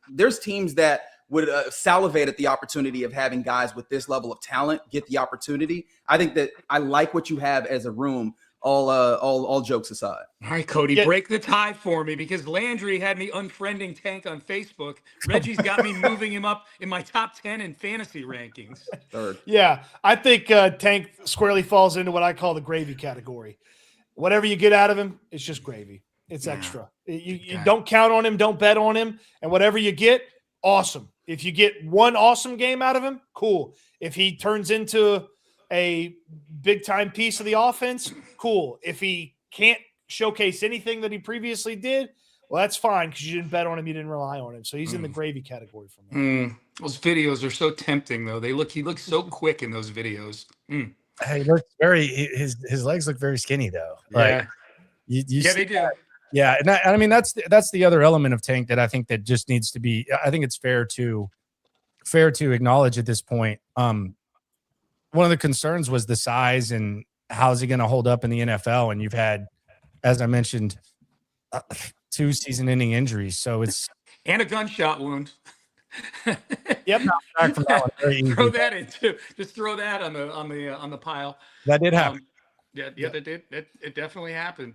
There's teams that would salivate at the opportunity of having guys with this level of talent get the opportunity. I think that I like what you have as a room, all jokes aside. All right, Cody, break the tie for me, because Landry had me unfriending Tank on Facebook. Reggie's got me moving him up in my top 10 in fantasy rankings. 3rd. Yeah, I think Tank squarely falls into what I call the gravy category. Whatever you get out of him, it's just gravy. It's extra. You don't count on him, don't bet on him, and whatever you get, awesome. If you get one awesome game out of him, cool. If he turns into a big-time piece of the offense, cool. If he can't showcase anything that he previously did, well, that's fine, because you didn't bet on him, you didn't rely on him. So he's in the gravy category for me. Those videos are so tempting, though. He looks so quick in those videos. Hey, he looks his legs look very skinny, though. Yeah, like, they do. Yeah, and I mean that's the other element of Tank that I think that just needs to be. I think it's fair to acknowledge at this point. One of the concerns was the size and how's he going to hold up in the NFL. And you've had, as I mentioned, 2 season-ending injuries, so it's and a gunshot wound. Yep. Throw that in too. Just throw that on the pile. That did happen. That did. It definitely happened.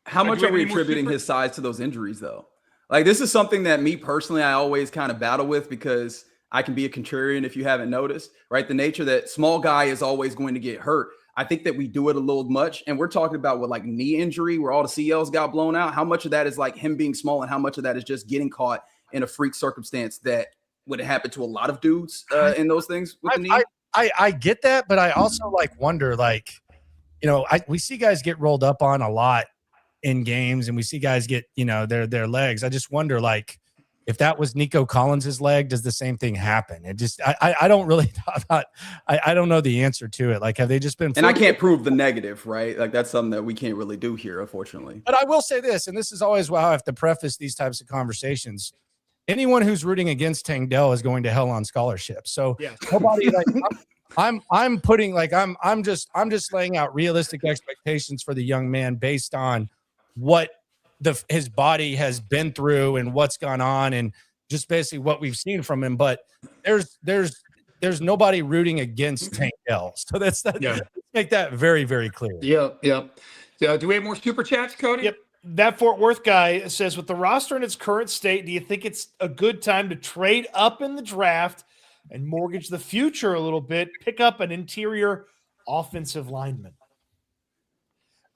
How much are we attributing his size to those injuries, though? Like, this is something that me personally, I always kind of battle with, because I can be a contrarian if you haven't noticed, right? The nature that small guy is always going to get hurt. I think that we do it a little much. And we're talking about what, like knee injury, where all the CLs got blown out. How much of that is like him being small, and how much of that is just getting caught in a freak circumstance that would happen to a lot of dudes in those things with the knee? I get that, but I also wonder, we see guys get rolled up on a lot in games, and we see guys get, their legs. I just wonder, if that was Nico Collins's leg, does the same thing happen? It just, I don't really, I don't know the answer to it. Like, have they just been? And I can't prove the negative, right? Like, that's something that we can't really do here, unfortunately. But I will say this, and this is always how I have to preface these types of conversations. Anyone who's rooting against Tank Dell is going to hell on scholarship. So nobody, I'm putting, I'm just laying out realistic expectations for the young man based on what his body has been through and what's gone on, and just basically what we've seen from him. But there's nobody rooting against Tank Dell. So let's make that very, very clear. Yeah. Do we have more super chats, Cody? Yep. That Fort Worth guy says, with the roster in its current state, do you think it's a good time to trade up in the draft and mortgage the future a little bit, pick up an interior offensive lineman?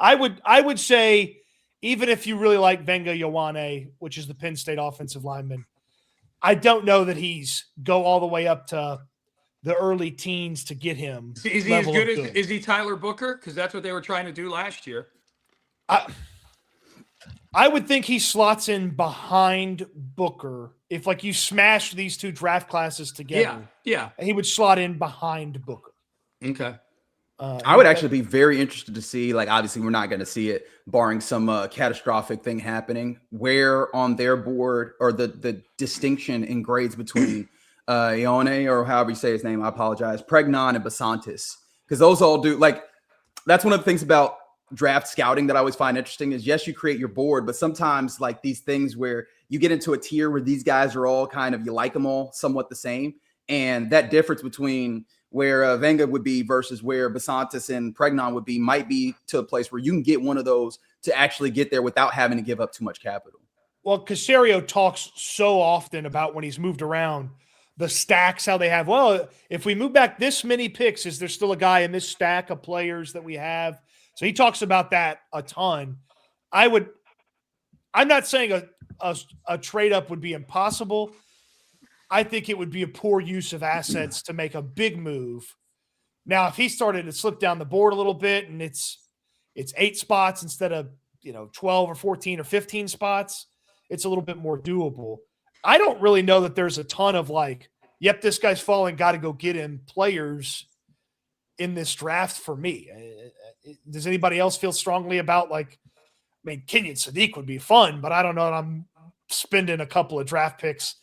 I would say, even if you really like Venga Ioane, which is the Penn State offensive lineman, I don't know that he's go all the way up to the early teens to get him. Is he as good as is he Tyler Booker? Because that's what they were trying to do last year. I would think he slots in behind Booker if like you smash these two draft classes together. Yeah. He would slot in behind Booker. Okay. I would actually be very interested to see, like, obviously we're not going to see it barring some catastrophic thing happening, where on their board or the distinction in grades between Ione, or however you say his name, I apologize, Pregnon and Basantis, because those all do, like, that's one of the things about draft scouting that I always find interesting is, yes, you create your board, but sometimes like these things where you get into a tier where these guys are all kind of, you like them all somewhat the same. And that difference between where Venga would be versus where Basantis and Pregnon would be might be to a place where you can get one of those to actually get there without having to give up too much capital. Well, Caserio talks so often about when he's moved around, the stacks, how they have, well, if we move back this many picks, is there still a guy in this stack of players that we have? So he talks about that a ton. I'm not saying a trade up would be impossible. I think it would be a poor use of assets to make a big move. Now, if he started to slip down the board a little bit and it's 8 spots instead of 12 or 14 or 15 spots, it's a little bit more doable. I don't really know that there's a ton of like, yep, this guy's falling, got to go get him players in this draft for me. Does anybody else feel strongly about like, I mean, Kenyon Sadiq would be fun, but I don't know that I'm spending a couple of draft picks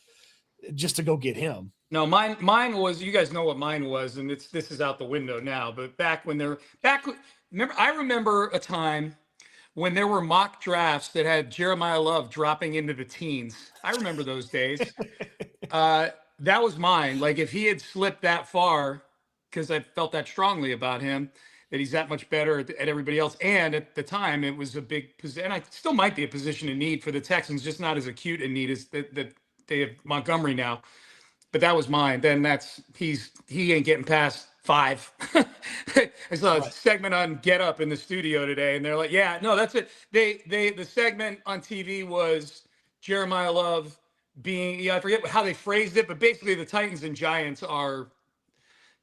just to go get him. No, mine was, you guys know what mine was, and this is out the window now, but I remember a time when there were mock drafts that had Jeremiah Love dropping into the teens. I remember those days. That was mine. Like if he had slipped that far, because I felt that strongly about him, that he's that much better at everybody else. And at the time, it was a big position. And I still might be a position in need for the Texans, just not as acute in need as that they have Montgomery now. But that was mine. Then he ain't getting past 5. I saw a segment on Get Up in the studio today, and they're like, yeah, no, that's it. The segment on TV was Jeremiah Love being, I forget how they phrased it, but basically the Titans and Giants are,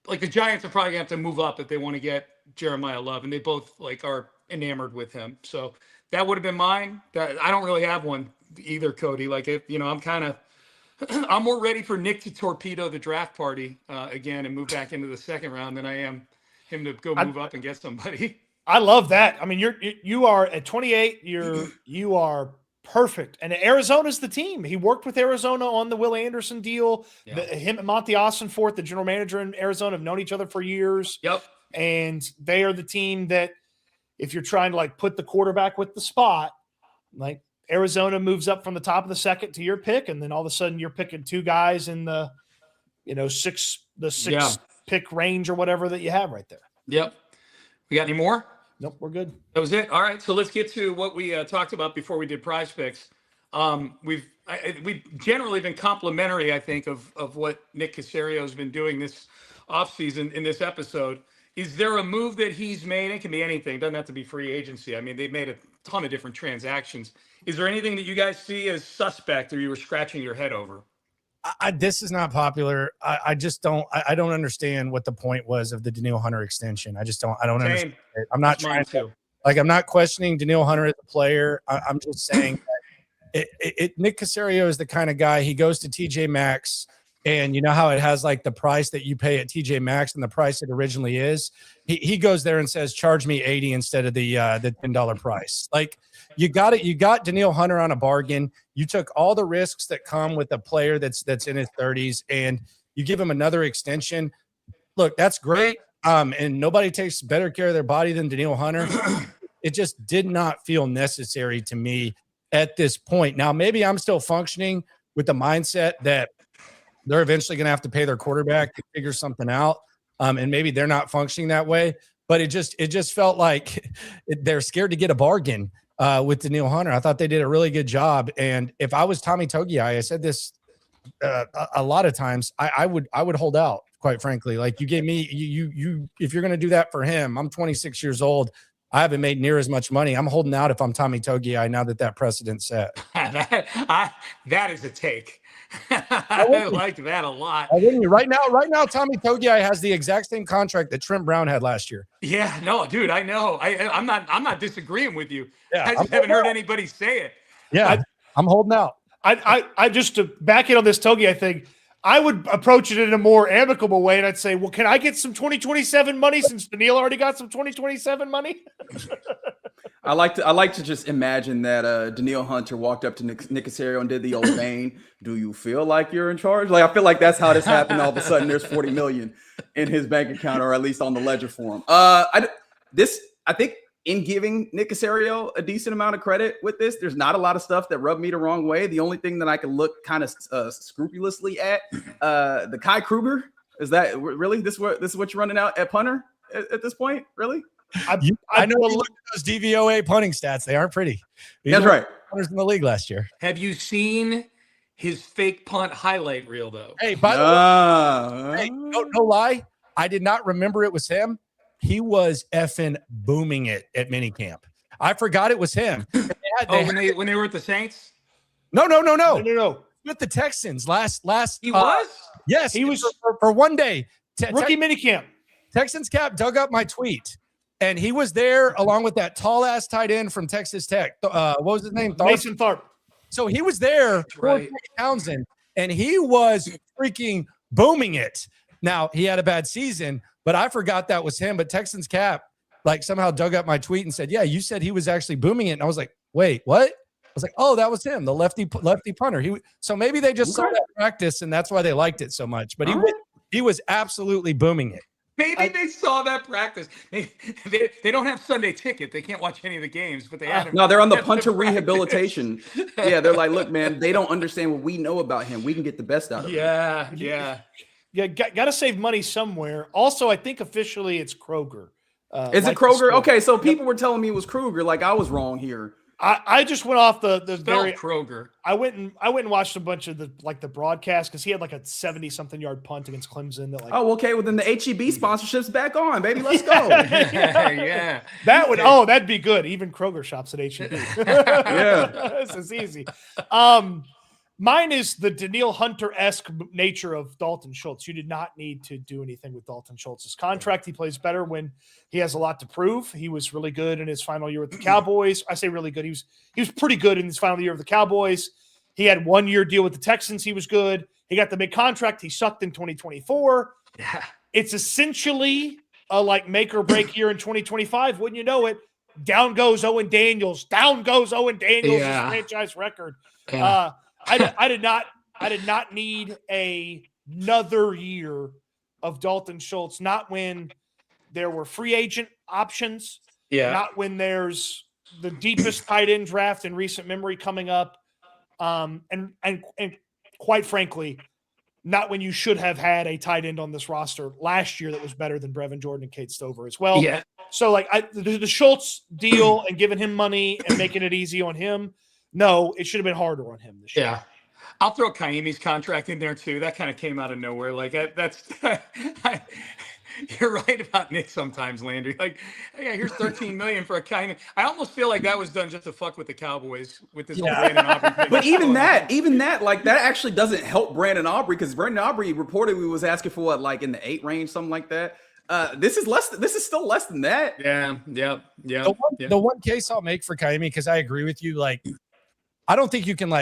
like the Giants are probably gonna have to move up if they want to get Jeremiah Love, and they both like are enamored with him. So that would have been mine. I don't really have one either, Cody. Like if I'm more ready for Nick to torpedo the draft party again and move back into the second round than I am him to go move up and get somebody. I love that. I mean, you are at 28. You are perfect. And Arizona's the team. He worked with Arizona on the Will Anderson deal. Yeah. Him and Monty Ossenforth, the general manager in Arizona, have known each other for years. Yep. And they are the team that, if you're trying to like put the quarterback with the spot, like Arizona moves up from the top of the second to your pick, and then all of a sudden you're picking 2 guys in the, 6 pick range or whatever that you have right there. Yep. We got any more? Nope, we're good. That was it. All right, so let's get to what we talked about before we did PrizePicks. We've generally been complimentary, I think, of what Nick Caserio has been doing this offseason in this episode. Is there a move that he's made? It can be anything. It doesn't have to be free agency. I mean, they've made a ton of different transactions. Is there anything that you guys see as suspect or you were scratching your head over? This is not popular. I just don't. I don't understand what the point was of the Danielle Hunter extension. I just don't. I don't understand it. I'm not trying to. Like, I'm not questioning Danielle Hunter as a player. I'm just saying that Nick Caserio is the kind of guy. He goes to TJ Maxx, and you know how it has like the price that you pay at TJ Maxx and the price it originally is. He goes there and says, "Charge me $80 instead of the $10 price." Like, you got it. You got Danielle Hunter on a bargain. You took all the risks that come with a player that's in his 30s, and you give him another extension. Look, that's great. And nobody takes better care of their body than Danielle Hunter. It just did not feel necessary to me at this point. Now, maybe I'm still functioning with the mindset that they're eventually going to have to pay their quarterback to figure something out. And maybe they're not functioning that way, but it just felt like they're scared to get a bargain with Danielle Hunter. I thought they did a really good job. And if I was Tommy Togiai, I said this a lot of times, I would hold out, quite frankly. Like, you gave me, you if you're going to do that for him, I'm 26 years old. I haven't made near as much money. I'm holding out if I'm Tommy Togiai now that precedent's set. That is a take. I like that a lot. Right now, Tommy Togiai has the exact same contract that Trent Brown had last year. Yeah, no, dude, I know. I'm not disagreeing with you. Yeah, I just haven't heard anybody say it. Yeah, I'm holding out. I just to back in on this Togiai thing, I would approach it in a more amicable way, and I'd say, well, can I get some 2027 money since Daniil already got some 2027 money? I like to just imagine that Daniil Hunter walked up to Nick Caserio and did the old Bane. Do you feel like you're in charge? Like, I feel like that's how this happened. All of a sudden, there's 40 million in his bank account, or at least on the ledger for him. I think in giving Nick Caserio a decent amount of credit with this, there's not a lot of stuff that rubbed me the wrong way. The only thing that I can look kind of scrupulously at, the Kai Kruger, is that really this is what you're running out at punter at this point? Really? I know. Look at those DVOA punting stats; they aren't pretty. That's right. Punters in the league last year. Have you seen his fake punt highlight reel though? Hey, by the way, no lie, I did not remember it was him. He was effing booming it at minicamp. I forgot it was him. When they were at the Saints? No. With the Texans last. He was? Yes, he was for one day. Rookie minicamp. Texans Cap dug up my tweet, and he was there along with that tall ass tight end from Texas Tech. What was his name? Mason Tharp. So he was there for Townsend, and he was freaking booming it. Now he had a bad season, but I forgot that was him. But Texans Cap like somehow dug up my tweet and said, "Yeah, you said he was actually booming it." And I was like, "Wait, what?" I was like, "Oh, that was him, the lefty punter." So maybe they just saw that practice, and that's why they liked it so much. But he was absolutely booming it. Maybe they saw that practice. They don't have Sunday ticket. They can't watch any of the games, but they had him. No, they're on the punter rehabilitation. Yeah, they're like, look, man, they don't understand what we know about him. We can get the best out of him. Yeah. Got to save money somewhere. Also, I think officially it's Kroger. Is it Kroger? Okay, so people were telling me it was Kruger. Like, I was wrong here. I just went off the very Kroger. I went and watched a bunch of the broadcast because he had like a 70-something yard punt against Clemson. That okay. Well, then the HEB sponsorship's back on, baby. Let's go. yeah. That'd be good. Even Kroger shops at HEB. Yeah, this is easy. Mine is the Daniil Hunter-esque nature of Dalton Schultz. You did not need to do anything with Dalton Schultz's contract. He plays better when he has a lot to prove. He was really good in his final year with the Cowboys. I say really good. He was pretty good in his final year of the Cowboys. He had 1 year deal with the Texans. He was good. He got the big contract. He sucked in 2024. Yeah. It's essentially a like make or break year in 2025. Wouldn't you know it? Down goes Owen Daniels. Down goes Owen Daniels' franchise record. Yeah. I did not need another year of Dalton Schultz. Not when there were free agent options. Yeah. Not when there's the deepest tight end draft in recent memory coming up. And quite frankly, not when you should have had a tight end on this roster last year that was better than Brevin Jordan and Kate Stover as well. Yeah. So like the Schultz deal and giving him money and making it easy on him. No, it should have been harder on him this year. Yeah. I'll throw Kaimi's contract in there too. That kind of came out of nowhere. Like you're right about Nick sometimes, Landry. Like, yeah, here's $13 million for a Kaimi. I almost feel like that was done just to fuck with the Cowboys with this whole Brandon Aubrey thing. But even that, like that actually doesn't help Brandon Aubrey because Brandon Aubrey reportedly was asking for what, like in the 8 range, something like that. This is still less than that. Yeah. The one case I'll make for Kaimi, because I agree with you, like I don't think you can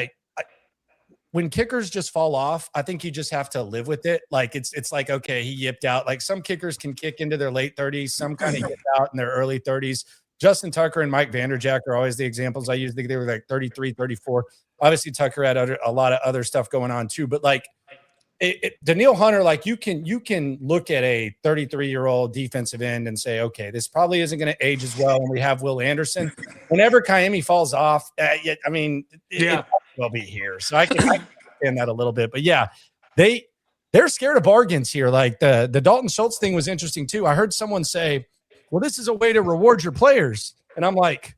when kickers just fall off, I think you just have to live with it. Like it's like, okay, he yipped out. Like some kickers can kick into their late 30s, some kind of yip out in their early 30s. Justin Tucker and Mike Vanderjagt are always the examples I use. They were like 33, 34. Obviously, Tucker had a lot of other stuff going on too. But like Daniil Hunter, like you can look at a 33-year-old defensive end and say, okay, this probably isn't going to age as well. And we have Will Anderson. Whenever Kaimi falls off, it will be here. So I can understand that a little bit. But yeah, they're scared of bargains here. Like the Dalton Schultz thing was interesting too. I heard someone say, well, this is a way to reward your players. And I'm like,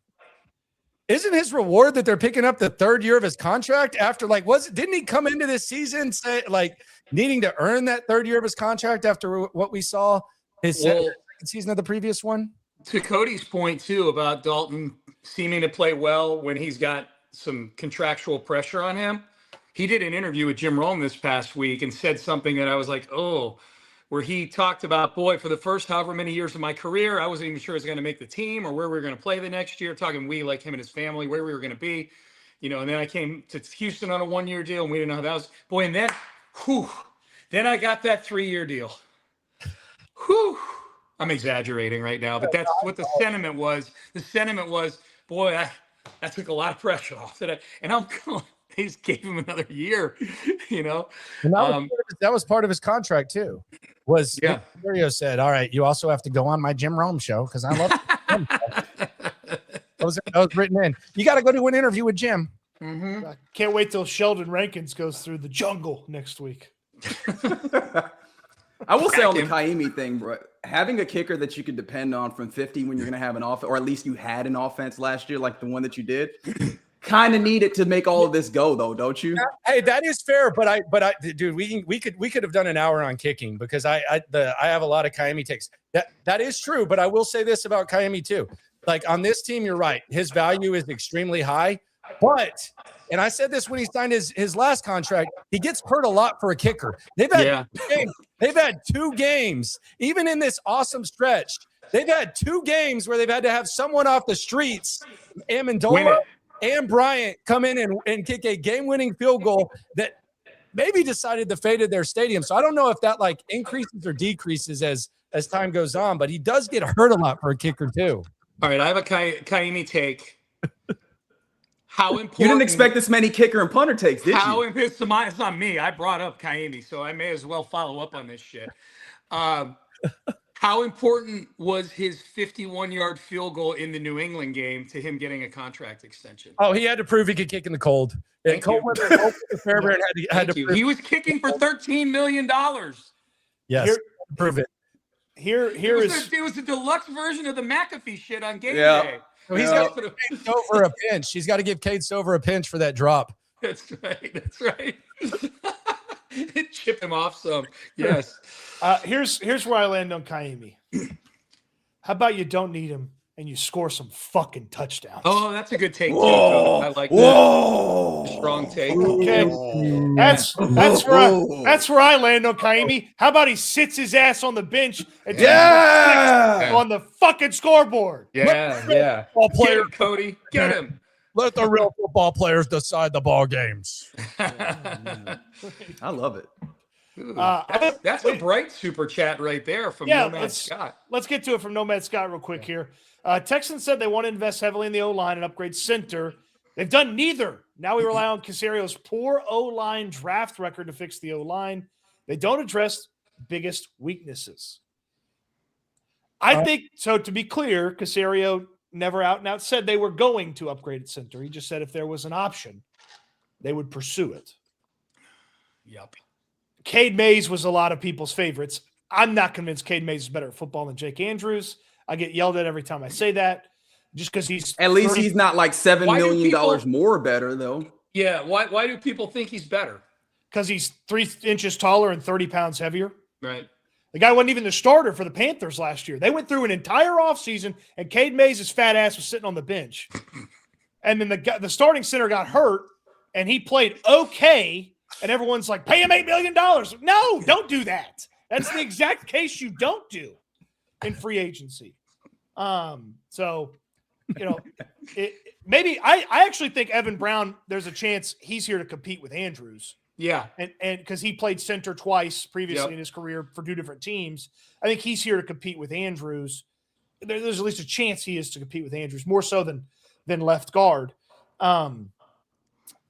isn't his reward that they're picking up the 3rd year of his contract after didn't he come into this season say like needing to earn that 3rd year of his contract after what we saw his second season of the previous one? To Cody's point too about Dalton seeming to play well when he's got some contractual pressure on him. he did an interview with Jim Rome this past week and said something that I was like, oh, where he talked about, boy, for the first however many years of my career, I wasn't even sure I was going to make the team or where we were going to play the next year. Talking we, like him and his family, where we were going to be, and then I came to Houston on a 1-year deal, and we didn't know how that was. Boy, and then I got that 3-year deal. I'm exaggerating right now, but that's what the sentiment was. The sentiment was, boy, that took a lot of pressure off today. And they just gave him another year, And that was part of his contract too. Mario said, all right, you also have to go on my Jim Rome show because I love that was written in. You got to go do an interview with Jim. Mm-hmm. I can't wait till Sheldon Rankins goes through the jungle next week. I will say on the Kaimi thing, bro, having a kicker that you could depend on from 50 when you're going to have an offense, or at least you had an offense last year, like the one that you did, kind of needed to make all of this go, though, don't you? Hey, that is fair, but I, dude, we could have done an hour on kicking because I have a lot of Kaimi takes. That is true, but I will say this about Kaimi too. Like on this team, you're right. His value is extremely high, but. And I said this when he signed his last contract. He gets hurt a lot for a kicker. They've had 2 games, even in this awesome stretch. They've had 2 games where they've had to have someone off the streets, Amendola and Bryant, come in and kick a game-winning field goal that maybe decided the fate of their stadium. So I don't know if that like increases or decreases as time goes on, but he does get hurt a lot for a kicker too. All right, I have a Kaimi take. How important? You didn't expect this many kicker and punter takes, did you? It's not me. I brought up Kaimi, so I may as well follow up on this shit. How important was his 51-yard field goal in the New England game to him getting a contract extension? Oh, he had to prove he could kick in the cold. Fairbairn had to prove. He was kicking for $13 million. Yes, prove it. It was a deluxe version of the McAfee shit on game day. So he's got to give Stover a pinch. He's got to give Cade Stover a pinch for that drop. That's right. Chip him off some. Yes. Here's where I land on Kaimi. How about you don't need him and you score some fucking touchdowns? Oh, that's a good take too. I like that. Strong take. Okay. That's where I land on Kaimi. How about he sits his ass on the bench and on the fucking scoreboard? Yeah. Ball player, get him, Cody. Get him. Let the real football players decide the ball games. I love it. That's a bright super chat right there from Nomad Scott. Let's get to it from Nomad Scott real quick here. Texans said they want to invest heavily in the O-line and upgrade center. They've done neither. Now we rely on Casario's poor O-line draft record to fix the O-line. They don't address biggest weaknesses. I think, so to be clear, Casario never out and out said they were going to upgrade at center. He just said if there was an option, they would pursue it. Yep. Cade Mays was a lot of people's favorites. I'm not convinced Cade Mays is better at football than Jake Andrews. I get yelled at every time I say that just because he's at least he's not like $7 million more better though. Yeah. Why do people think he's better? Because he's 3 inches taller and 30 pounds heavier. Right. The guy wasn't even the starter for the Panthers last year. They went through an entire offseason, and Cade Mays' fat ass was sitting on the bench. And then the starting center got hurt, and he played okay, and everyone's like, pay him $8 million. No, don't do that. That's the exact case you don't do in free agency. So, maybe I actually think Evan Brown, there's a chance he's here to compete with Andrews. Yeah. And because he played center twice previously in his career for 2 different teams, I think he's here to compete with Andrews. There's at least a chance he is to compete with Andrews, more so than left guard. And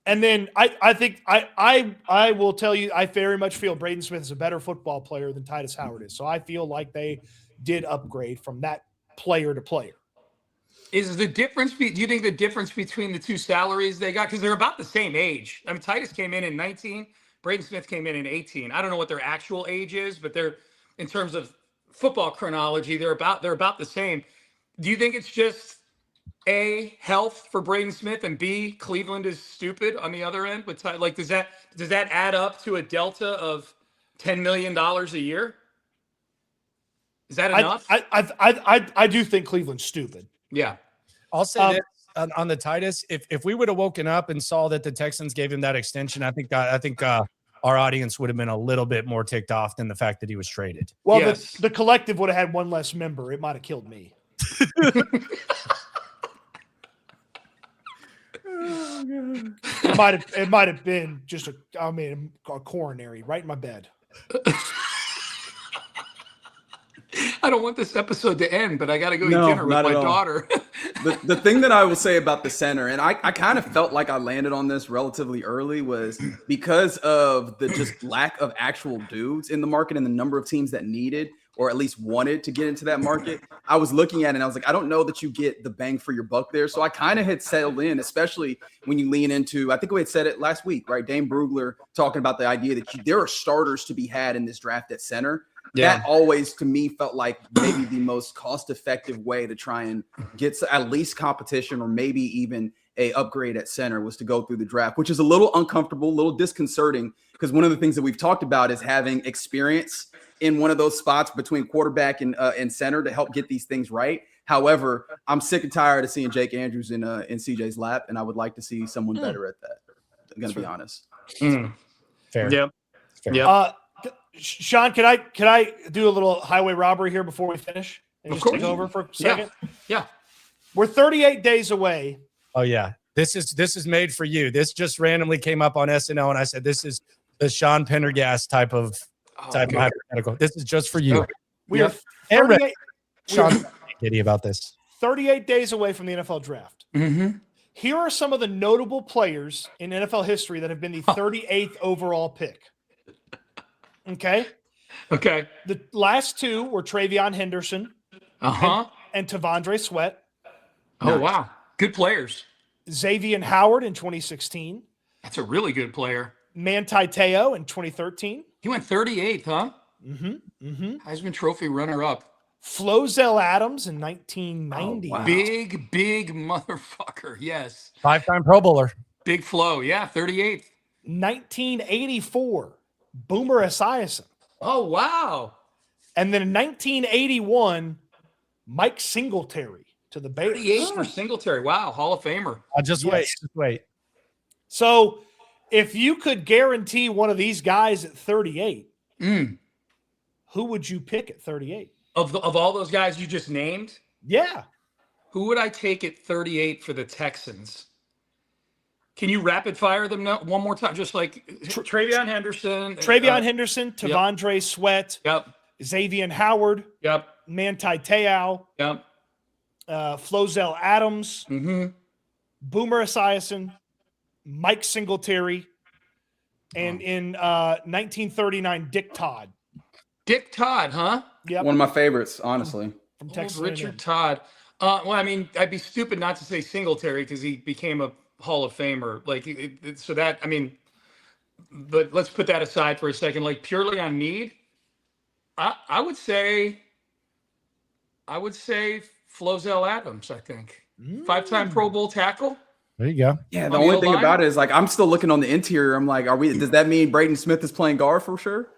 then I think I will tell you, I very much feel Braden Smith is a better football player than Titus Howard is. So I feel like they did upgrade from that player to player. Is the difference? Do you think the difference between the 2 salaries they got, because they're about the same age? I mean, Titus came in 19, Braden Smith came in 18. I don't know what their actual age is, but they're, in terms of football chronology, they're about the same. Do you think it's just A, health for Braden Smith, and B, Cleveland is stupid on the other end? With like, does that add up to a delta of $10 million a year? Is that enough? I do think Cleveland's stupid. Yeah. I'll say this. on the Titus, if we would have woken up and saw that the Texans gave him that extension, I think our audience would have been a little bit more ticked off than the fact that he was traded. Well, Yes. the collective would have had one less member. It might have killed me. It might have been just a coronary right in my bed. I don't want this episode to end, but I got to go eat No, dinner with not my at all. daughter. The thing that I will say about the center, and I kind of felt like I landed on this relatively early, was because of the just lack of actual dudes in the market and the number of teams that needed or at least wanted to get into that market. I was looking at it and I was like, I don't know that you get the bang for your buck there. So I kind of had settled in, especially when you lean into, I think we had said it last week, right? Dane Brugler talking about the idea that there are starters to be had in this draft at center. Yeah. That always, to me, felt like maybe the most cost-effective way to try and get at least competition or maybe even a upgrade at center was to go through the draft, which is a little uncomfortable, a little disconcerting, because one of the things that we've talked about is having experience in one of those spots between quarterback and center to help get these things right. However, I'm sick and tired of seeing Jake Andrews in CJ's lap, and I would like to see someone better at that. I'm going to be honest. Fair. Yep. Fair. Yep. Sean, can I do a little highway robbery here before we finish? And Of just course. take over for a second? Yeah. We're 38 days away. Oh yeah. This is made for you. This just randomly came up on SNL, and I said this is the Sean Pendergast type of hypothetical. This is just for you. We are And 38, Sean's giddy about this. 38 days away from the NFL draft. Mm-hmm. Here are some of the notable players in NFL history that have been the 38th overall pick. Okay. Okay. The last two were Travion Henderson Uh-huh. and Tavondre Sweat. Oh, wow. Good players. Xavier Howard in 2016. That's a really good player. Manti Te'o in 2013. He went 38th, huh? Mm-hmm. Heisman Trophy runner-up. Flozell Adams in 1990. Oh, wow. Big motherfucker. Yes. 5-time Pro Bowler. Big Flow. Yeah, 38th. 1984, Boomer Esiason. Oh, wow. And then in 1981, Mike Singletary to the Bears. 38 for Singletary. Wow. Hall of Famer. Just Yes. wait. Just wait. So if you could guarantee one of these guys at 38, who would you pick at 38? Of all those guys you just named, Yeah. who would I take at 38 for the Texans? Can you rapid fire them one more time? Just like Travion Henderson. Henderson, Tavondre Sweat, Yep. Xavier Howard, Yep. Manti Te'o, Yep. Flozell Adams, Mm-hmm. Boomer Esiason, Mike Singletary, and in 1939, Dick Todd. Dick Todd, huh? Yep. One of my favorites, honestly. From Old Texas Richard A&M. Todd. Well, I mean, I'd be stupid not to say Singletary because he became a Hall of Famer. Like, so that, I mean, but let's put that aside for a second. Like, purely on need, I would say Flozell Adams, I think. 5-time Pro Bowl tackle. There you go. Yeah, On the the only thing O-line? about it is like I'm still looking on the interior. I'm like, does that mean Braden Smith is playing guard for sure?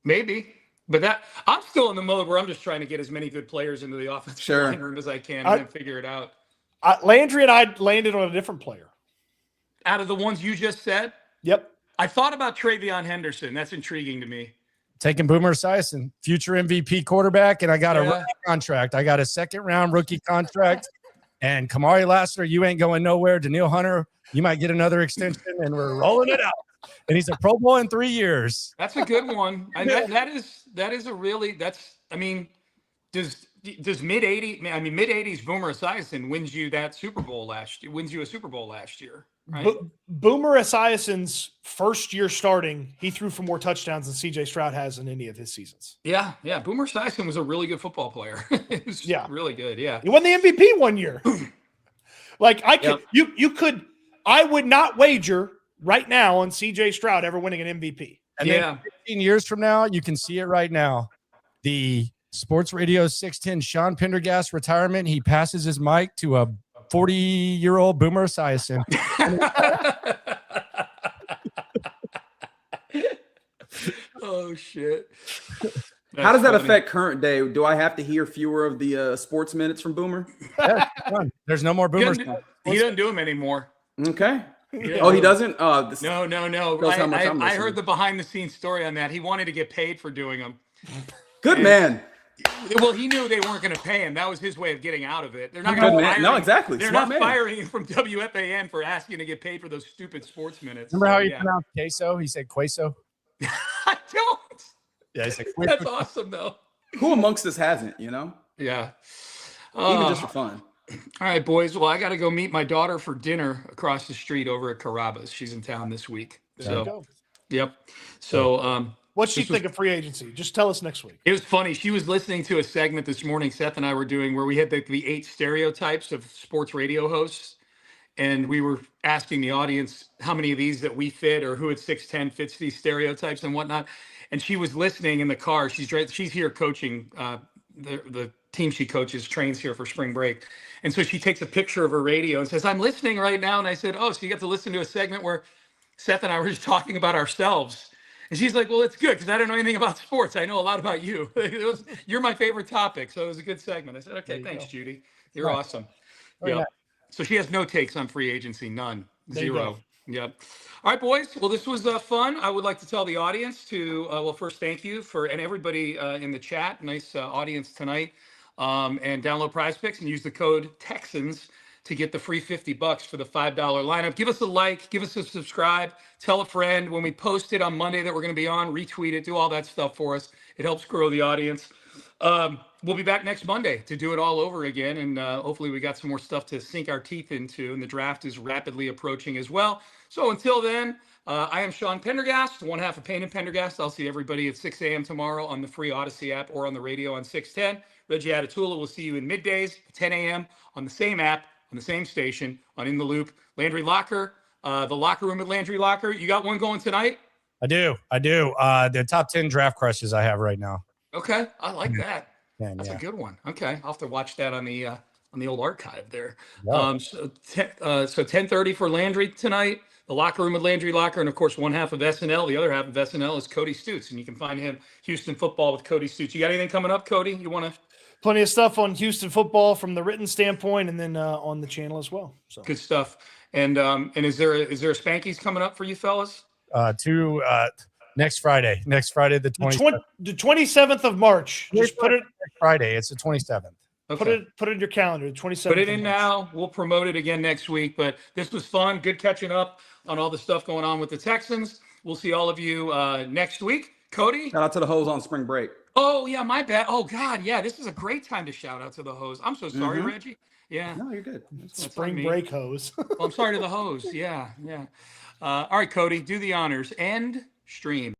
Maybe. But that I'm still in the mode where I'm just trying to get as many good players into the offensive Sure. line room as I can and then figure it out. Landry and I landed on a different player. Out of the ones you just said, Yep. I thought about Travion Henderson. That's intriguing to me. Taking Boomer Esiason, future MVP quarterback, and I got a Yeah. rookie contract. I got a second-round rookie contract. And Kamari Lassiter, you ain't going nowhere. Daniil Hunter, you might get another extension, and we're rolling it out. And he's a Pro Bowl in 3 years. That's a good one. And that is a really I mean, does mid-80s Boomer Esiason wins you a Super Bowl last year, right? Boomer Esiason's first year starting, he threw for more touchdowns than CJ Stroud has in any of his seasons. Yeah. Boomer Esiason was a really good football player. It was really good. Yeah. He won the MVP one year. Like I would not wager right now on CJ Stroud ever winning an MVP. And then 15 years from now, you can see it right now. The Sports Radio 610 Sean Pendergast retirement, he passes his mic to a 40-year-old Boomer Esiason. Oh, shit. How does that funny. affect current day? Do I have to hear fewer of the sports minutes from Boomer? Yeah, there's no more He boomers. doesn't do them anymore. Okay. Yeah. Oh, he doesn't? No. Shows how much I'm I listening. heard the behind the scenes story on that. He wanted to get paid for doing them. Good man. Well, he knew they weren't going to pay him. That was his way of getting out of it. They're not Good going to man. fire No, him. exactly. They're Smart not man. firing him from WFAN for asking to get paid for those stupid sports minutes. Remember how So, he pronounced queso? He said queso. I don't. Yeah, he said That's awesome, though. Who amongst us hasn't, you know? Yeah. Even just for fun. All right, boys. Well, I got to go meet my daughter for dinner across the street over at Carrabba's. She's in town this week. There you So, go. yep. So, What's she this was- think of free agency? Just tell us next week. it was funny. She was listening to a segment this morning, Seth and I were doing, where we had the 8 stereotypes of sports radio hosts. And we were asking the audience how many of these that we fit, or who at 6'10" fits these stereotypes and whatnot. And she was listening in the car. She's here coaching the team she coaches, trains here for spring break. And so she takes a picture of her radio and says, "I'm listening right now." And I said, "Oh, so you got to listen to a segment where Seth and I were just talking about ourselves." And she's like, "Well, it's good because I don't know anything about sports. I know a lot about you. You're my favorite topic." So it was a good segment. I said, "Okay, thanks, Judy. You're Right. awesome." Very Yeah. nice. So she has no takes on free agency, none, There you 0. Yep. All right, boys. Well, this was fun. I would like to tell the audience to, well, first, thank you and everybody in the chat. Nice audience tonight. And download PrizePicks and use the code Texans to get the free $50 for the $5 lineup. Give us a like, give us a subscribe, tell a friend. When we post it on Monday that we're going to be on, retweet it, do all that stuff for us. It helps grow the audience. We'll be back next Monday to do it all over again. And hopefully we got some more stuff to sink our teeth into. And the draft is rapidly approaching as well. So until then, I am Sean Pendergast, one half of Payne and Pendergast. I'll see everybody at 6 a.m. tomorrow on the free Odyssey app or on the radio on 610. Reggie Atatula will see you in middays at 10 a.m. on the same app, on the same station, on In the Loop. Landry Locker, the locker room at Landry Locker. You got one going tonight? I do. The top 10 draft crushes I have right now. Okay, I like that. Yeah, That's yeah. a good one. Okay, I'll have to watch that on the old archive there. Yeah. So 10:30 for Landry tonight. The locker room with Landry Locker, and of course, one half of SNL. The other half of SNL is Cody Stutes, and you can find him Houston Football with Cody Stutes. You got anything coming up, Cody? You want to? Plenty of stuff on Houston football from the written standpoint, and then on the channel as well. So Good stuff. And is there a Spankies coming up for you fellas? Next Friday the 27th. the 27th of March. Just put it Friday. It's the 27th. Okay. put it in your calendar. The 27th. Put it of in March. now. We'll promote it again next week. But this was fun. Good catching up on all the stuff going on with the Texans. We'll see all of you next week. Cody? Shout out to the hoes on spring break. Oh, yeah, my bad. Oh, God. Yeah, this is a great time to shout out to the hose. I'm so sorry, Reggie. Yeah. No, you're good. That's on Spring me. break hose. Well, I'm sorry to the hose. Yeah, yeah. All right, Cody, do the honors. End stream.